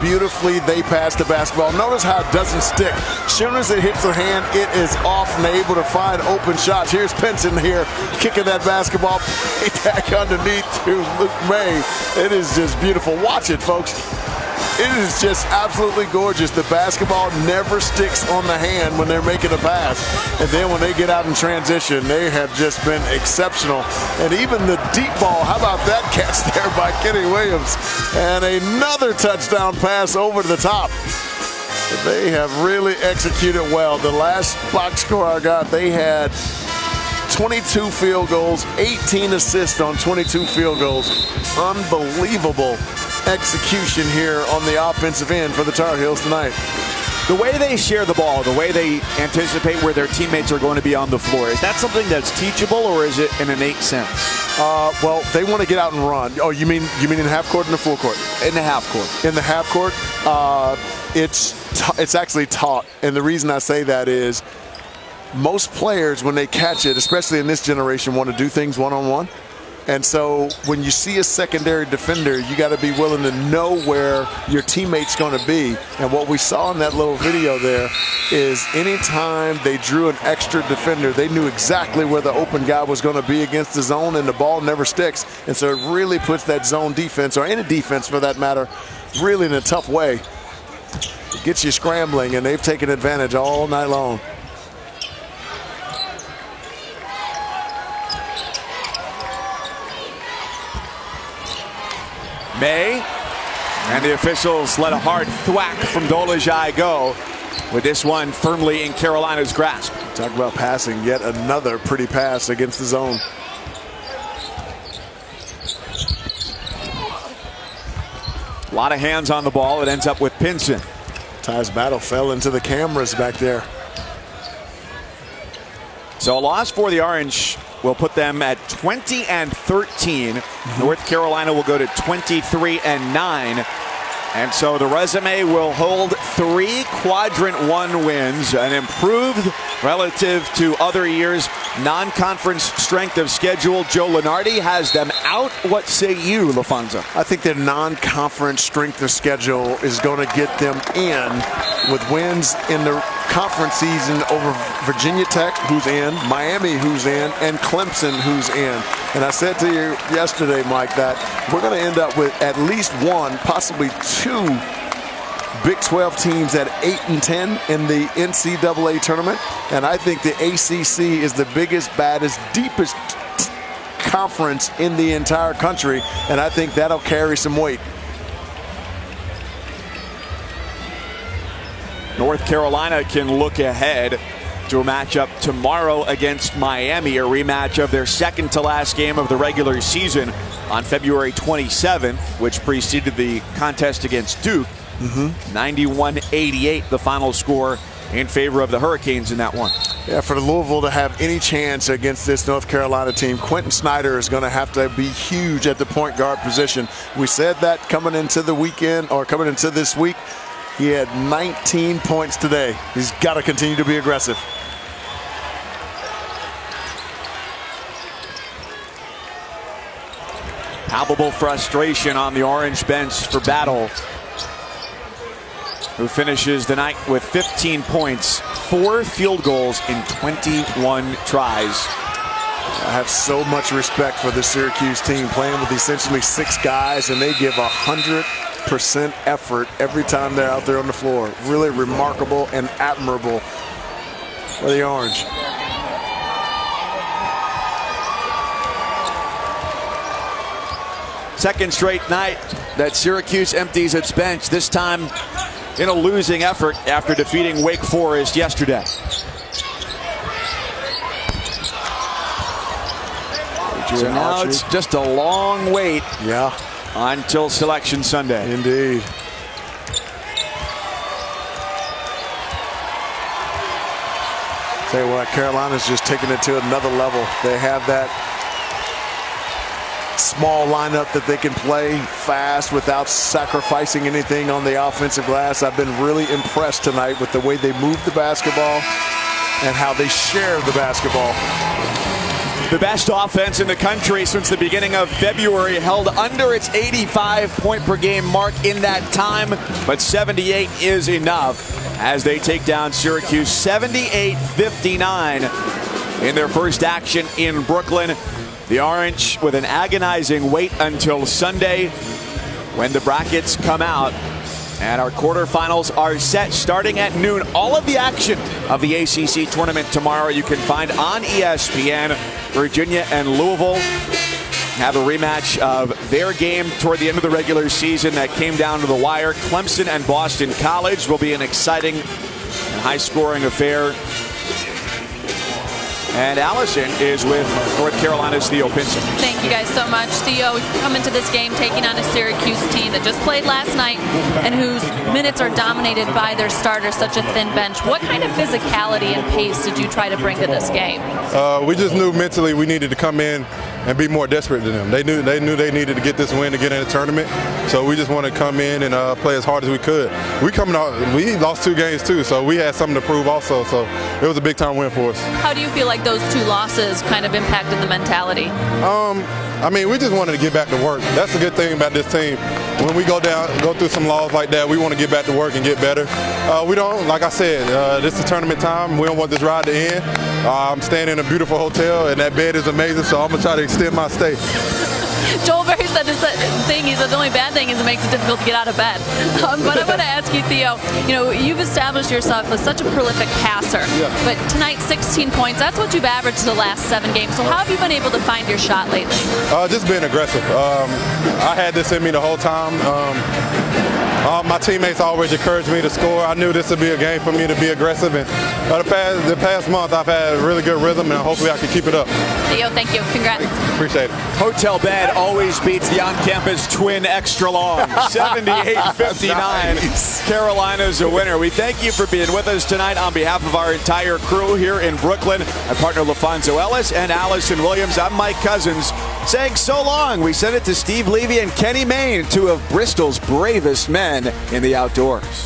B: Beautifully, they pass the basketball. Notice how it doesn't stick. As soon as it hits their hand, it is off and able to find open shots. Here's Pinson here, kicking that basketball back underneath to Luke May. It is just beautiful. Watch it, folks. It is just absolutely gorgeous. The basketball never sticks on the hand when they're making a pass. And then when they get out in transition, they have just been exceptional. And even the deep ball, how about that catch there by Kenny Williams? And another touchdown pass over the top. They have really executed well. The last box score I got, they had 22 field goals, 18 assists on 22 field goals. Unbelievable execution here on the offensive end for the Tar Heels tonight.
A: The way they share the ball, the way they anticipate where their teammates are going to be on the floor, is that something that's teachable, or is it an innate sense?
B: Well, they want to get out and run. Oh, you mean in the half court and the full court?
A: In the half court.
B: In the half court, it's actually taught, and the reason I say that is most players, when they catch it, especially in this generation, want to do things one-on-one. And so when you see a secondary defender, you got to be willing to know where your teammate's going to be. And what we saw in that little video there is anytime they drew an extra defender, they knew exactly where the open guy was going to be against the zone, and the ball never sticks. And so it really puts that zone defense, or any defense for that matter, really in a tough way. It gets you scrambling, and they've taken advantage all night long.
A: May, and the officials let a hard thwack from Dolezaj go, with this one firmly in Carolina's grasp.
B: Talk about passing, yet another pretty pass against the zone.
A: A lot of hands on the ball. It ends up with Pinson.
B: Ty's battle fell into the cameras back there.
A: So a loss for the Orange will put them at 20-13. North Carolina will go to 23-9. And so the resume will hold 3 quadrant 1 wins, an improved relative to other years non-conference strength of schedule. Joe Lunardi has them out. What say you, LaFonso?
B: I think their non-conference strength of schedule is going to get them in with wins in the conference season over Virginia Tech, who's in, Miami, who's in, and Clemson, who's in. And I said to you yesterday, Mike, that we're going to end up with at least 1, possibly 2 Big 12 teams at 8-10 in the NCAA tournament. And I think the ACC is the biggest, baddest, deepest conference in the entire country. And I think that'll carry some weight.
A: North Carolina can look ahead to a matchup tomorrow against Miami, a rematch of their second to last game of the regular season on February 27th, which preceded the contest against Duke. 91-88 the final score in favor of the Hurricanes in that one.
B: Yeah, for the Louisville to have any chance against this North Carolina team, Quentin Snyder is going to have to be huge at the point guard position. We said that coming into the weekend, or coming into this week. He had 19 points today. He's got to continue to be aggressive.
A: Palpable frustration on the Orange bench for Battle, who finishes the night with 15 points, 4 field goals in 21 tries.
B: I have so much respect for the Syracuse team, playing with essentially 6 guys, and they give 100% effort every time they're out there on the floor. Really remarkable and admirable for the Orange.
A: Second straight night that Syracuse empties its bench, this time in a losing effort after defeating Wake Forest yesterday. So now it's just a long wait until Selection Sunday.
B: Indeed. Tell you what, Carolina's just taking it to another level. They have that small lineup that they can play fast without sacrificing anything on the offensive glass. I've been really impressed tonight with the way they move the basketball and how they share the basketball.
A: The best offense in the country since the beginning of February, held under its 85-point-per-game mark in that time, but 78 is enough as they take down Syracuse 78-59 in their first action in Brooklyn. The Orange with an agonizing wait until Sunday when the brackets come out. And our quarterfinals are set starting at noon. All of the action of the ACC tournament tomorrow you can find on ESPN. Virginia and Louisville have a rematch of their game toward the end of the regular season that came down to the wire. Clemson and Boston College will be an exciting and high-scoring affair. And Allison is with North Carolina's Theo Pinson.
C: Thank you guys so much. Theo, come into this game taking on a Syracuse team that just played last night and whose minutes are dominated by their starters, such a thin bench. What kind of physicality and pace did you try to bring to this game?
I: We just knew mentally we needed to come in and be more desperate than them. They knew they needed to get this win to get in the tournament. So we just wanted to come in and play as hard as we could. We lost 2 games too, so we had something to prove also. So it was a big time win for us.
C: How do you feel like those 2 losses kind of impacted the mentality?
I: I mean, we just wanted to get back to work. That's the good thing about this team. When we go through some laws like that, we want to get back to work and get better. We don't, like I said, this is tournament time. We don't want this ride to end. I'm staying in a beautiful hotel, and that bed is amazing, so I'm going to try to extend my stay.
C: Joel Berry said this thing. He said the only bad thing is it makes it difficult to get out of bed. But I want to ask you, Theo, you've established yourself as such a prolific passer.
I: Yeah.
C: But tonight, 16 points. That's what you've averaged the last 7 games. So how have you been able to find your shot lately?
I: Just being aggressive. I had this in me the whole time. My teammates always encouraged me to score. I knew this would be a game for me to be aggressive. And the past month, I've had a really good rhythm, and hopefully I can keep it up.
C: Theo, thank you. Congrats.
I: Appreciate it.
A: Hotel bed always beats the on-campus twin extra long. 78-59. Nice. Carolina's a winner. We thank you for being with us tonight on behalf of our entire crew here in Brooklyn. My partner LaFonso Ellis and Allison Williams. I'm Mike Cousins saying so long. We send it to Steve Levy and Kenny Mayne, 2 of Bristol's bravest men in the outdoors.